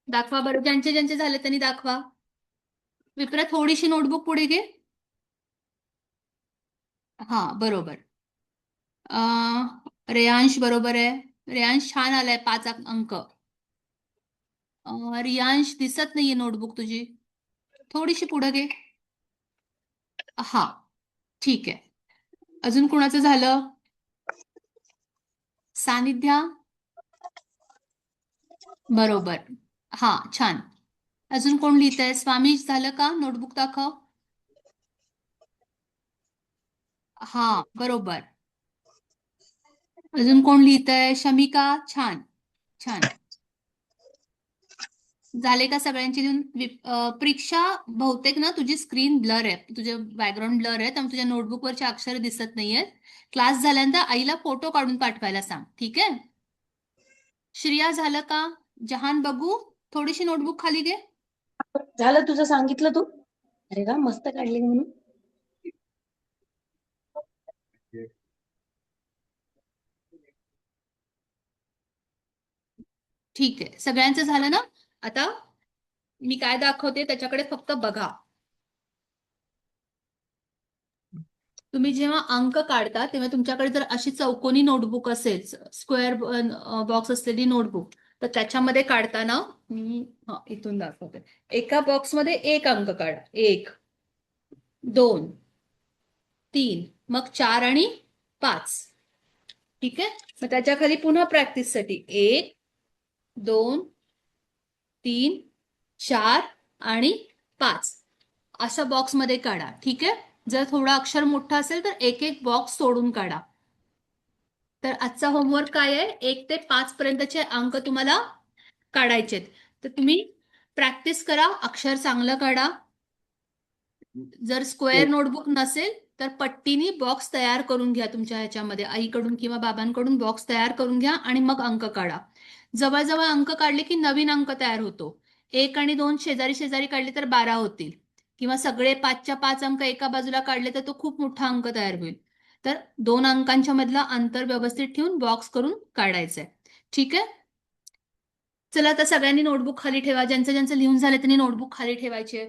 दाखवा बरं. ज्यांचे ज्यांचे झाले त्यांनी दाखवा. विप्रा थोडीशी नोटबुक पुढे घे. हा बरोबर. रेयांश बरोबर आहे. रेयांश छान आलाय 5 अंक. रियांश दिसत नाहीये नोटबुक तुझी, थोडीशी पुढे घे. हा ठीक आहे. अजून कुणाचं झालं? सानिध्या बरोबर. हा छान. अजून कोण लिहितंय? स्वामी झालं का? नोटबुक दाखव. हा बरोबर. अजून कोण लिहितंय? शमिका छान छान. झाले का सगळ्यांची लिहून? परीक्षा बहुतेक ना तुझी स्क्रीन ब्लर आहे, तुझे बॅकग्राऊंड ब्लर आहे, त्यामुळे तुझ्या नोटबुकवरचे अक्षर दिसत नाहीयेत. क्लास झाल्यानंतर आईला फोटो काढून पाठवायला सांग, ठीक आहे? श्रिया झालं का? जहान बघू, थोडीशी नोटबुक खाली घे. झालं तुझं सांगितलं तू? अरे वा मस्त काढली म्हणून. ठीक आहे, सगळ्यांचं झालं ना? आता मी काय दाखवते त्याच्याकडे फक्त बघा. तुम्ही जेव्हा अंक काढता तेव्हा तुमच्याकडे जर अशी चौकोनी नोटबुक असेल, स्क्वेअर बॉक्स असलेली नोटबुक, तर त्याच्यामध्ये काढताना मी इथून दाखवते. एका बॉक्समध्ये एक अंक काढा. 1 2 3 मग 4 आणि 5. ठीक आहे. मग त्याच्या खाली पुन्हा प्रॅक्टिससाठी 1 2 3 4 आणि 5 अशा बॉक्समध्ये काढा. ठीक आहे. जर थोडं अक्षर मोठं असेल तर एक एक बॉक्स सोडून काढा. तर आजचा होमवर्क काय आहे? 1 ते 5 पर्यंतचे अंक तुम्हाला काढायचे. तर तुम्ही प्रॅक्टिस करा, अक्षर चांगलं काढा. जर स्क्वेअर नोटबुक नसेल तर पट्टीनी बॉक्स तयार करून घ्या. तुमच्या ह्याच्यामध्ये आईकडून किंवा बाबांकडून बॉक्स तयार करून घ्या आणि मग अंक काढा. जवळजवळ अंक काढले की नवीन अंक तयार होतो. 1 आणि 2 शेजारी शेजारी काढले तर 12 होतील, किंवा सगळे 5च्या 5 अंक एका बाजूला काढले तर तो खूप मोठा अंक तयार होईल. तर 2 अंकांच्या मधला अंतर व्यवस्थित ठेवून बॉक्स करून काढायचंय. ठीक आहे. चला आता सगळ्यांनी नोटबुक खाली ठेवा. ज्यांचं ज्यांचं लिहून झालं त्यांनी नोटबुक खाली ठेवायचे.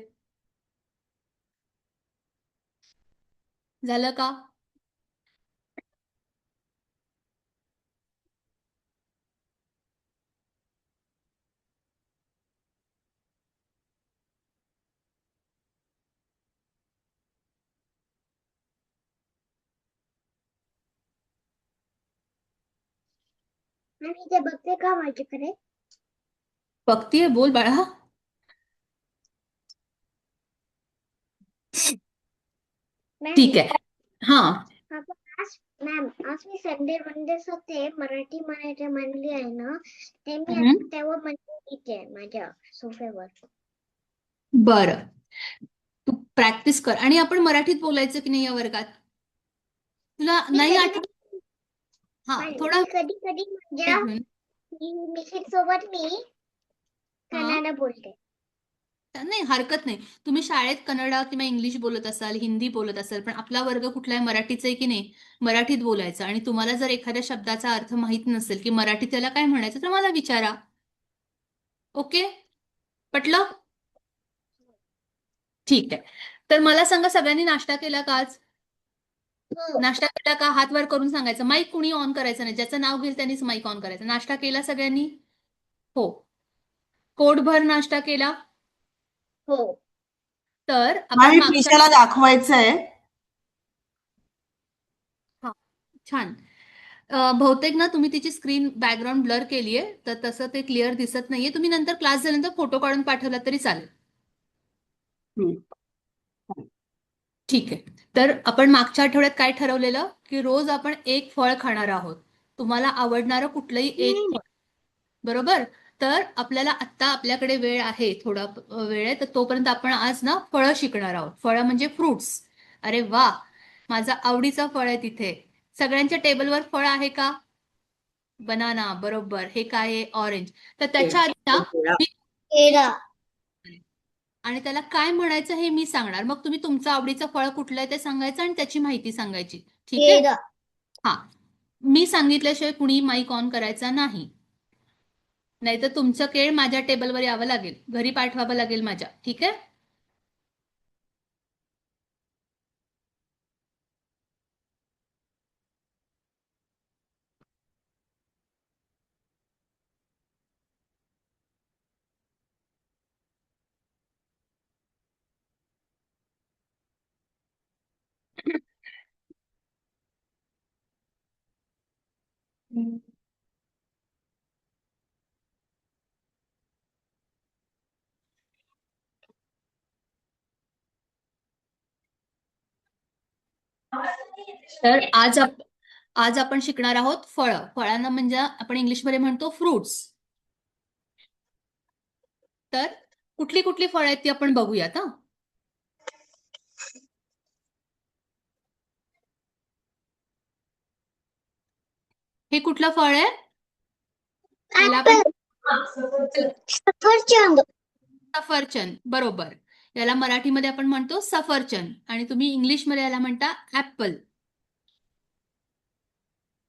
झालं का? आणि ते बघते का माझ्याकडे? बघतीये, बोल बाळा. ठीक आहे. हा, मॅम आज मी संडे मंडेच होते मराठी म्हणली आहे ना, ते मी हम्म. तेव्हा म्हणली इथे माझ्या सोफ्यावर. बरं. तू प्रॅक्टिस कर. आणि आपण मराठीत बोलायचं की नाही या वर्गात? तुला नाही आठवत? हा, थोडा कधी कधी माझ्या एक मिनिट. मिसेस सोबत मी कन्नड बोलते. नाही, हरकत नाही. तुम्ही शाळेत कन्नड किंवा इंग्लिश बोलत असाल, हिंदी बोलत असाल, पण आपला वर्ग कुठला आहे? मराठीचा आहे की नाही? मराठीत बोलायचं. आणि तुम्हाला जर एखाद्या शब्दाचा अर्थ माहित नसेल की मराठीत त्याला काय म्हणायचं तर मला विचारा. ओके, पटलं? ठीक आहे. तर मला सांगा, सगळ्यांनी नाश्ता केला का आज? हो. नाश्ता केला का? हात वर करून सांगायचं. माईक कुणी ऑन करायचं नाही. ज्याचं नाव घेईल त्यांनीच माईक ऑन करायचं. नाश्ता केला सगळ्यांनी? हो. पोटभर नाश्ता केला? हो. तर आपण नाही, मागच्या प्रिशाला दाखवायचंय. छान. बहुतेक ना तुम्ही तिची स्क्रीन बॅकग्राऊंड ब्लर केलीये, तर तसं ते क्लिअर दिसत नाहीये. तुम्ही नंतर क्लास झाल्यानंतर फोटो काढून पाठवला तरी चालेल. ठीक आहे. तर आपण मागच्या आठवड्यात काय ठरवलेलं की रोज आपण एक फळ खाणार आहोत. तुम्हाला आवडणारं कुठलंही एक फळ, बरोबर? तर आपल्याला आत्ता आपल्याकडे वेळ आहे, थोडा वेळ आहे, तर तोपर्यंत आपण आज ना फळं शिकणार आहोत. फळं म्हणजे फ्रुट्स. अरे वा, माझा आवडीचा फळ आहे तिथे. सगळ्यांच्या टेबलवर फळ आहे का? बनाना, बरोबर. हे काय आहे? ऑरेंज. तर त्याच्या आधी ना मी केळं. आणि त्याला काय म्हणायचं हे मी सांगणार. मग तुम्ही तुमचं आवडीचं फळ कुठलं आहे ते सांगायचं आणि त्याची माहिती सांगायची. ठीक आहे? केळं. हा. मी सांगितल्याशिवाय कुणी माईक ऑन करायचा नाही. नाहीतर तुमचं केळ माझ्या टेबलवर यावं लागेल, घरी पाठवावं लागेल माझ्या. ठीक आहे? तर आज आपण शिकणार आहोत फळं. फळांना म्हणजे आपण इंग्लिशमध्ये म्हणतो फ्रुट्स. तर कुठली कुठली फळं आहेत ती आपण बघूयात. हा, हे कुठलं फळ आहे? याला आपण सफरचंद. सफरचंद, बरोबर. याला मराठीमध्ये आपण म्हणतो सफरचंद, आणि तुम्ही इंग्लिशमध्ये याला म्हणता ऍपल.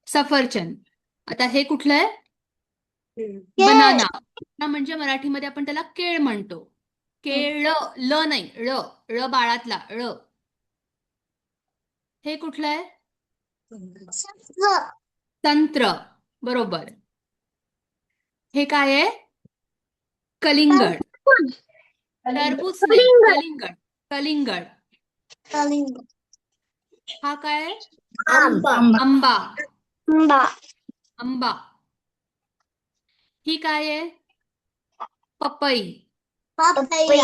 सफरचंद. आता हे कुठलं आहे? बनाना. म्हणजे मराठीमध्ये आपण त्याला केळ म्हणतो. केळ, ल नाही, ळ. ळ बाळातला ळ. हे कुठलं आहे? संत्र, बरोबर. हे काय आहे? कलिंगड. टरबूज नाही, कलिंगड. कलिंगड. हा काय आहे? आंबा. आंबा. आंबा. आंबा. ही काय आहे? पपई. पपई.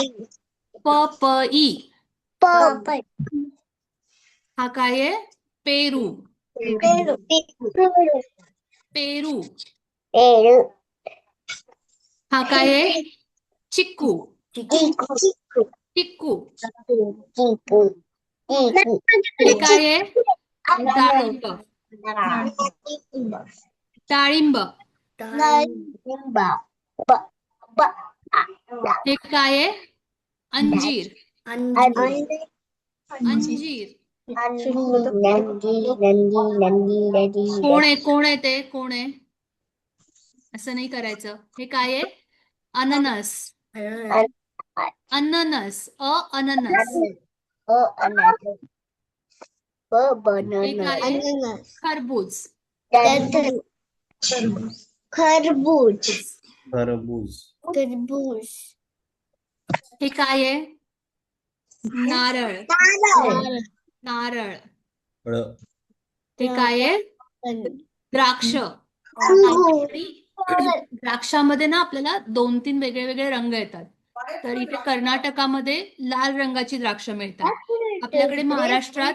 पपई. पपई. हा काय आहे? पेरू. पेरू पेरू. पेरू हा काय आहे? चिक्कू. चिकू चिक्कू. चिकू हे काय आहे? डाळिंब. डाळिंब. डाळिंब हे काय आहे? अंजीर. अंजीर. कोण आहे? कोण आहे ते? कोण आहे? असं नाही करायचं. हे काय आहे? अननस. अननस. अननस. हे काय आहे? खरबूज. खरबूज खरबूज. खरबूज हे काय आहे? नारळ. नारळ. फळ. हे काय आहे? द्राक्ष. आणि द्राक्षामध्ये ना आपल्याला 2-3 वेगळे वेगळे रंग येतात. तर इथे कर्नाटकामध्ये लाल रंगाची द्राक्ष मिळतात. आपल्याकडे महाराष्ट्रात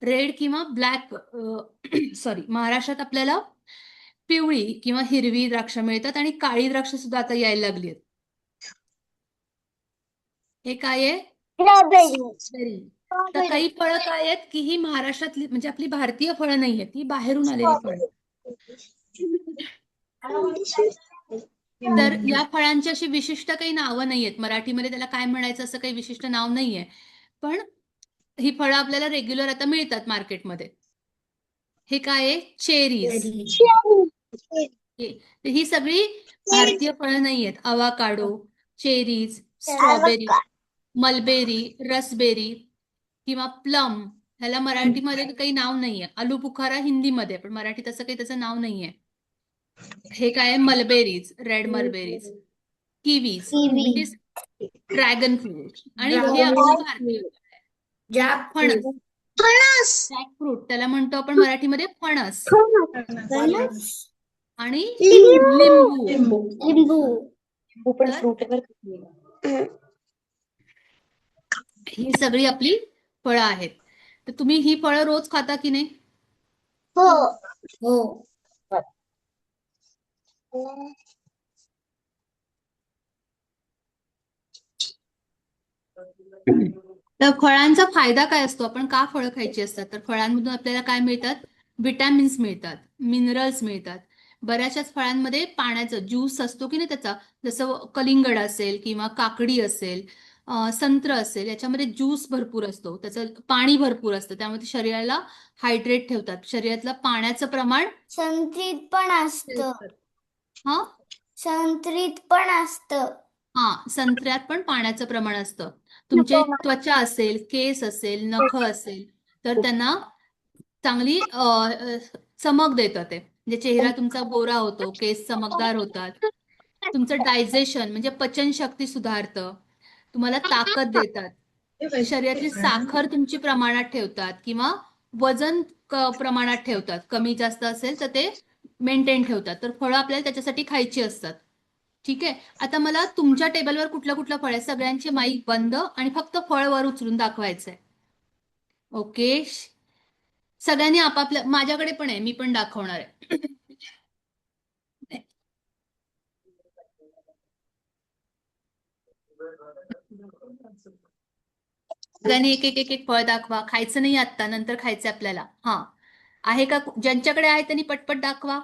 रेड किंवा ब्लॅक सॉरी महाराष्ट्रात आपल्याला पिवळी किंवा हिरवी द्राक्ष मिळतात आणि काळी द्राक्ष सुद्धा आता यायला लागली आहेत. हे काय आहे? स्ट्रॉबेरी. तर काही फळं काय आहेत की ही महाराष्ट्रातली म्हणजे आपली भारतीय फळं नाही आहेत, ही बाहेरून आलेली फळं. तर या फळांची अशी विशिष्ट काही नावं नाही आहेत. मराठीमध्ये त्याला काय म्हणायचं असं काही विशिष्ट नाव नाहीये. पण ही फळं आपल्याला रेग्युलर आता मिळतात मार्केटमध्ये. हे काय आहे? चेरीज. तर ही सगळी भारतीय फळं नाही आहेत. Avocado, cherries, strawberry, mulberry, raspberry किंवा प्लम. ह्याला मराठीमध्ये काही नाव नाहीये. आलू बुखारा हिंदीमध्ये, पण मराठीत असं काही त्याचं नाव नाहीये. हे काय आहे? Mulberries, red mulberries, Kiwis, dragon fruit आणि हे आपलं भारतीय फणस. जॅकफ्रूट त्याला म्हणतो आपण मराठीमध्ये फणस. आणि लिंबू. तर ही सगळी आपली फळं आहेत. तर तुम्ही ही फळं रोज खाता की नाही? हो तर फळांचा फायदा काय असतो? आपण का फळं खायची असतात? तर फळांमधून आपल्याला काय मिळतात? विटॅमिन्स मिळतात, मिनरल्स मिळतात. बऱ्याचशाच फळांमध्ये पाण्याचा ज्यूस असतो की नाही त्याचा, जसं कलिंगड असेल किंवा काकडी असेल, संत्र असेल, याच्यामध्ये ज्यूस भरपूर असतो, त्याचं पाणी भरपूर असतं, त्यामुळे ते शरीराला हायड्रेट ठेवतात. शरीरातलं पाण्याचं प्रमाण संत्रीत पण असतं हा संत्रीत पण असतं हा संत्र्यात पण पाण्याचं प्रमाण असतं. तुमचे त्वचा असेल, केस असेल, नख असेल, तर त्यांना चांगली चमक देतं ते. म्हणजे चेहरा तुमचा गोरा होतो, केस चमकदार होतात. तुमचं डायजेशन म्हणजे पचनशक्ती सुधारतं, तुम्हाला ताकद देतात, शरीरातली साखर तुमची प्रमाणात ठेवतात किंवा वजन प्रमाणात ठेवतात. कमी जास्त असेल तर ते मेंटेन ठेवतात. तर फळं आपल्याला त्याच्यासाठी खायची असतात. ठीक आहे. आता मला तुमच्या टेबलवर कुठलं कुठलं फळ आहे सगळ्यांचे माईक बंद आणि फक्त फळ वर उचलून दाखवायचंय. ओके. सगळ्यांनी आपापल्या, माझ्याकडे पण आहे, मी पण दाखवणार आहे. सगळ्यांनी एक एक एक एक फळ दाखवा. खायचं नाही आत्ता, नंतर खायचं आपल्याला. हा आहे का? ज्यांच्याकडे आहे त्यांनी पटपट दाखवा.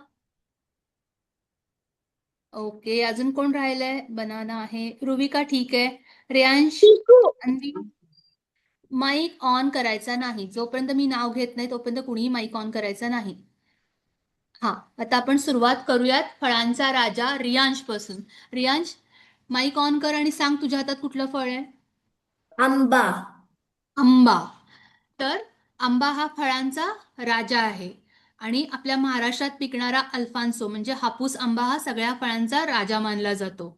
ओके. अजून कोण राहिलंय? बनाना आहे. रुविका ठीक आहे. रेयांश, माईक ऑन करायचा नाही. जोपर्यंत मी नाव घेत नाही तोपर्यंत कुणीही माईक ऑन करायचा नाही. हा, आता आपण सुरुवात करूयात फळांचा राजा रियांश पासून. रियांश, माईक ऑन कर आणि सांग तुझ्या हातात कुठलं फळ आहे? आंबा आंबा. तर आंबा हा फळांचा राजा आहे आणि आपल्या महाराष्ट्रात पिकणारा अल्फान्सो म्हणजे हापूस आंबा हा सगळ्या फळांचा राजा मानला जातो.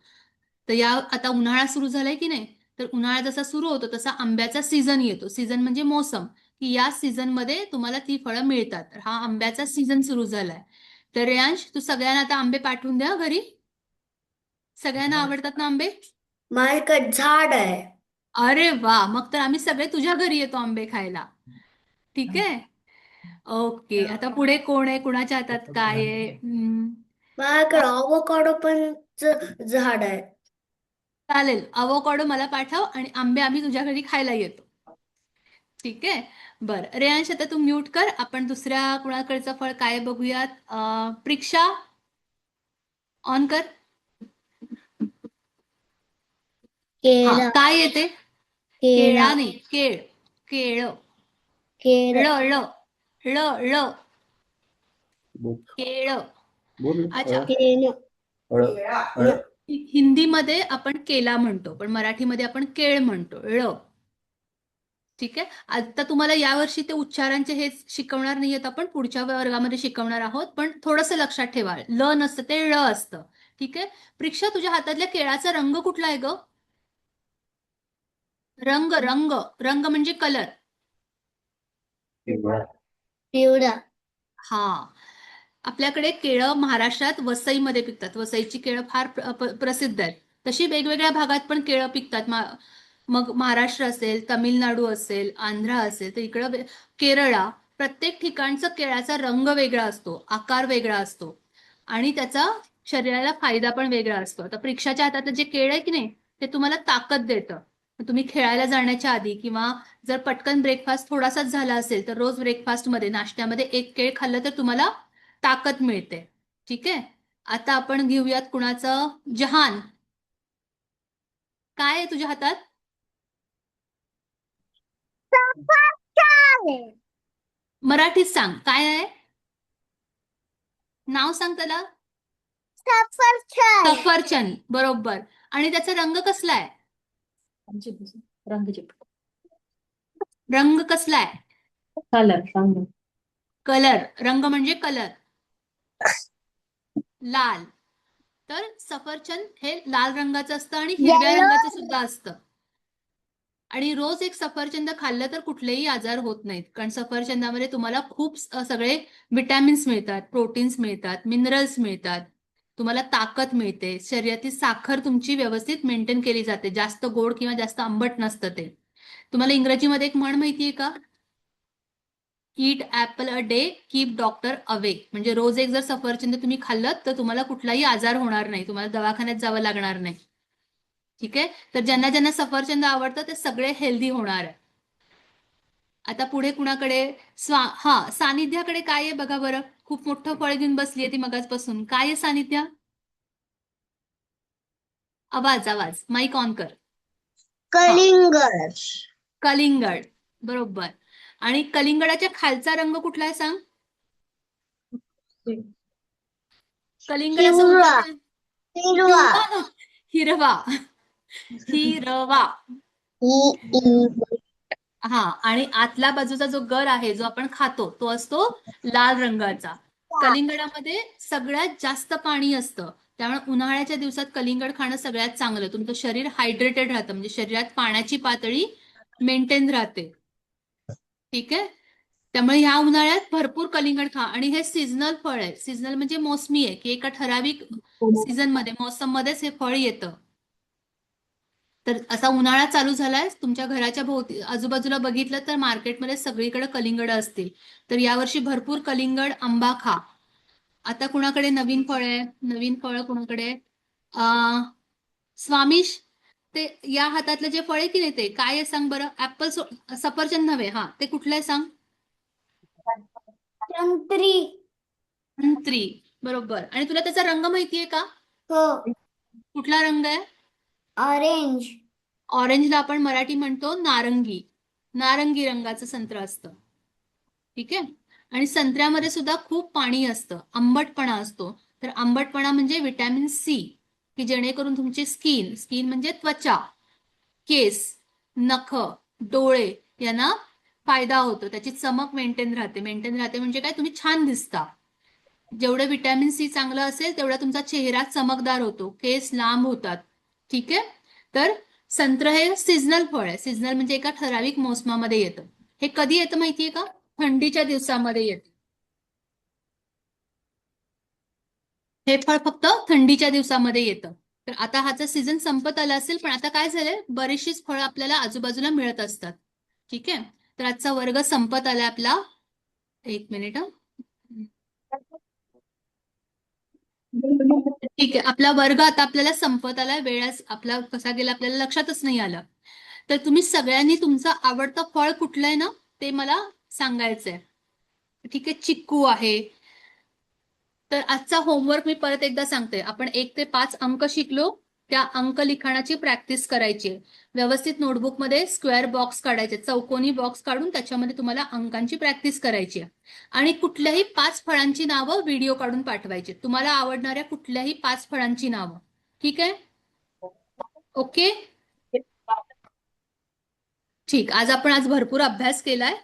तर या आता उन्हाळा सुरू झालाय की नाही, तर उन्हाळा जसा सुरू होतो तसा आंब्याचा सीझन येतो. सीझन म्हणजे मोसम, की या सीझन मध्ये तुम्हाला ती फळं मिळतात. तर हा आंब्याचा सीझन सुरू झालाय. तर रेयांश, तू सगळ्यांना आता आंबे पाठवून द्या घरी. सगळ्यांना आवडतात ना आंबे? माझ्याकडे झाड आहे अरे वा, मग तर आम्ही सगळे तुझ्या घरी येतो आंबे खायला. ठीक आहे. ओके, आता पुढे कोण आहे, कुणाच्या हातात काय आहे? माझ्याकडे अवोकाडो पण झाड आहे. चालेल, अवोकाडो मला पाठव आणि आंबे आम्ही तुझ्या घरी खायला येतो. ठीक आहे. बरं रेयांश, आता तू म्यूट कर. आपण दुसऱ्या कुणाकडचं फळ काय बघूयात. प्रीक्षा ऑन कर. हा, केळा. काय येते? केळा नाही, केळ. केळ. केळ. ळ ळ ळ ळ बोल केळ. बोल अच्छा, केळ. अळ अळ हिंदीमध्ये आपण केला म्हणतो, पण मराठीमध्ये आपण केळ म्हणतो. ळ. ठीक आहे. आता तुम्हाला यावर्षी ते उच्चारांचे हे शिकवणार नाहीयेत, आपण पुढच्या वर्गामध्ये शिकवणार आहोत, पण थोडंसं लक्षात ठेवा. ल नसतं, ते ळ असतं. ठीक आहे. प्रीक्षा, तुझ्या हातातल्या केळाचा रंग कुठला आहे ग? रंग रंग रंग म्हणजे कलर. पिवळा पिवळा. हा. आपल्याकडे केळं महाराष्ट्रात वसईमध्ये पिकतात. वसईची केळं फार प्रसिद्ध आहेत. तशी वेगवेगळ्या भागात पण केळं पिकतात. मग महाराष्ट्र असेल, तमिळनाडू असेल, आंध्र असेल, तर इकडं केरळा, प्रत्येक ठिकाणचा केळाचा रंग वेगळा असतो, आकार वेगळा असतो आणि त्याचा शरीराला फायदा पण वेगळा असतो. आता परीक्षाच्या हातात जे केळ आहे की नाही, ते तुम्हाला ताकद देतं. तुम्ही खेळायला जाण्याच्या आधी किंवा जर पटकन ब्रेकफास्ट थोडासाच झाला असेल, तर रोज ब्रेकफास्टमध्ये, नाश्त्यामध्ये एक केळ खाल्लं तर तुम्हाला ताकद मिळते. ठीक आहे. आता आपण घेऊयात कुणाचं. जहान, काय आहे तुझ्या हातात? मराठीत सांग, काय आहे नाव, सांग त्याला. सफरचंद. सफरचंद, बरोबर. आणि त्याचा रंग कसला आहे? रंग रंग कसला आहे? कलर रंग कलर. रंग म्हणजे कलर. लाल. तर सफरचंद हे लाल रंगाचं असतं आणि हिरव्या Yellow. रंगाचं सुद्धा असतं. आणि रोज एक सफरचंद खाल्लं तर कुठलेही आजार होत नाहीत, कारण सफरचंदामध्ये तुम्हाला खूप सगळे विटॅमिन्स मिळतात, प्रोटीन्स मिळतात, मिनरल्स मिळतात, तुम्हाला ताकद मिळते, शरीरातील साखर तुमची व्यवस्थित मेंटेन केली जाते, जास्त गोड किंवा जास्त आंबट नसतं ते. तुम्हाला इंग्रजीमध्ये एक म्हण माहितीये का? Eat apple a day keep doctor away. म्हणजे रोज एक जर सफरचंद तुम्ही खाल्लं तर तुम्हाला कुठलाही आजार होणार नाही, तुम्हाला दवाखान्यात जावं लागणार नाही. ठीक आहे. तर ज्यांना ज्यांना सफरचंद आवडतं ते सगळे हेल्दी होणार आहे. आता पुढे कुणाकडे हा, सानिध्याकडे काय आहे बघा बरं. खूप मोठं फळ घेऊन बसलीये ती मगाचपासून. काय आहे सानिध्या? आवाज आवाज, माईक ऑन कर. कलिंगड. कलिंगड, बरोबर. आणि कलिंगडाच्या खालचा रंग कुठला आहे सांग? कलिंगडाचा हिरवा. उगवता हिरवा. हिरवा. हिरवा. हा. आणि आतल्या बाजूचा जो गर आहे, जो आपण खातो, तो असतो लाल रंगाचा. कलिंगडामध्ये सगळ्यात जास्त पाणी असतं, त्यामुळे उन्हाळ्याच्या दिवसात कलिंगड खाणं सगळ्यात चांगलं. तुमचं शरीर हायड्रेटेड राहतं, म्हणजे शरीरात पाण्याची पातळी मेंटेन राहते. ठीक आहे. त्यामुळे ह्या उन्हाळ्यात भरपूर कलिंगड खा. आणि हे सीझनल फळ आहे. सीझनल म्हणजे मोसमी आहे, की एका ठराविक सीझन मध्ये, मोसम मध्येच हे फळ येतं. तर असा उन्हाळा चालू झालाय, तुमच्या घराच्या भोवती आजूबाजूला बघितलं तर मार्केटमध्ये सगळीकडे कलिंगड असतील. तर यावर्षी भरपूर कलिंगड, आंबा खा. आता कुणाकडे नवीन फळ आहे? नवीन फळ कुणाकडे? स्वामीश, ते या हातातलं जे फळ आहे की नाही, ते काय आहे सांग बरं. ऍपल, सफरचंद नव्हे. हा, ते कुठलं आहे सांग. संत्री. संत्री, बरोबर. आणि तुला त्याचा रंग माहितीये का? हो. कुठला रंग आहे? ऑरेंज. ऑरेंजला आपण मराठी म्हणतो नारंगी. नारंगी रंगाचं संत्र असतं. ठीक आहे. आणि संत्र्यामध्ये सुद्धा खूप पाणी असतं, आंबटपणा असतो. तर आंबटपणा म्हणजे विटॅमिन सी, की जेणेकरून तुमची स्किन, स्किन म्हणजे त्वचा, केस, नख, डोळे यांना फायदा होतो. त्याची चमक मेंटेन राहते. मेंटेन राहते म्हणजे काय? तुम्ही छान दिसता. जेवढं विटॅमिन सी चांगलं असेल तेवढा तुमचा चेहरा चमकदार होतो, केस लांब होतात. ठीक आहे. तर संत्र हे सीझनल फळ आहे. सीझनल म्हणजे एका ठराविक मोसमामध्ये येतं. हे कधी येतं माहितीये का? थंडीच्या दिवसामध्ये येतं. हे फळ फक्त थंडीच्या दिवसामध्ये येतं. तर आता हाचा सीझन संपत आला असेल, पण आता काय झालंय, बरीचशीच फळं आपल्याला आजूबाजूला मिळत असतात. ठीक आहे, तर आजचा वर्ग संपत आलाय आपला. एक मिनिट हं. ठीक आहे, आपला वर्ग आता आपल्याला संपत आलाय. वेळ आज आपला कसा गेला आपल्याला लक्षातच नाही आलं. तर तुम्ही सगळ्यांनी तुमचं आवडतं फळ कुठलं आहे ना, ते मला सांगायचंय. ठीक आहे, चिक्कू आहे. तर आजचा होमवर्क मी परत एकदा सांगते. आपण 1 ते 5 अंक शिकलो. त्या अंक लिखाणाची प्रॅक्टिस करायची आहे. व्यवस्थित नोटबुकमध्ये स्क्वेअर बॉक्स काढायचे, चौकोनी बॉक्स काढून त्याच्यामध्ये तुम्हाला अंकांची प्रॅक्टिस करायची आहे. आणि कुठल्याही 5 फळांची नावं व्हिडिओ काढून पाठवायची, तुम्हाला आवडणाऱ्या कुठल्याही 5 फळांची नावं. ठीक आहे, ओके. ठीक, आज भरपूर अभ्यास केलाय,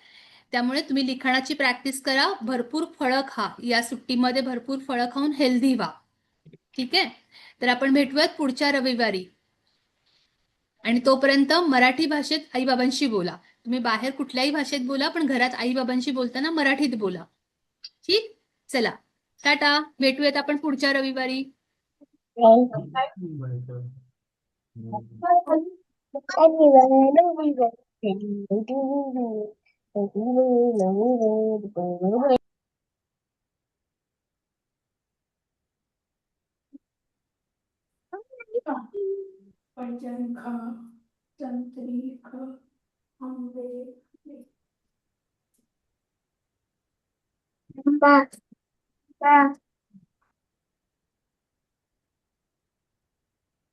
त्यामुळे तुम्ही लिखाणाची प्रॅक्टिस करा. भरपूर फळं खा, या सुट्टीमध्ये भरपूर फळं खाऊन हेल्दी व्हा. ठीक आहे, तर आपण भेटूयात पुढच्या रविवारी. आणि तोपर्यंत मराठी भाषेत आईबाबांशी बोला. तुम्ही बाहेर कुठल्याही भाषेत बोला, पण घरात आईबाबांशी बोलताना मराठीत बोला. ठीक, चला टाटा, भेटूयात आपण पुढच्या रविवारी. पंचंख, तंत्रिक, आंबे, आंबा,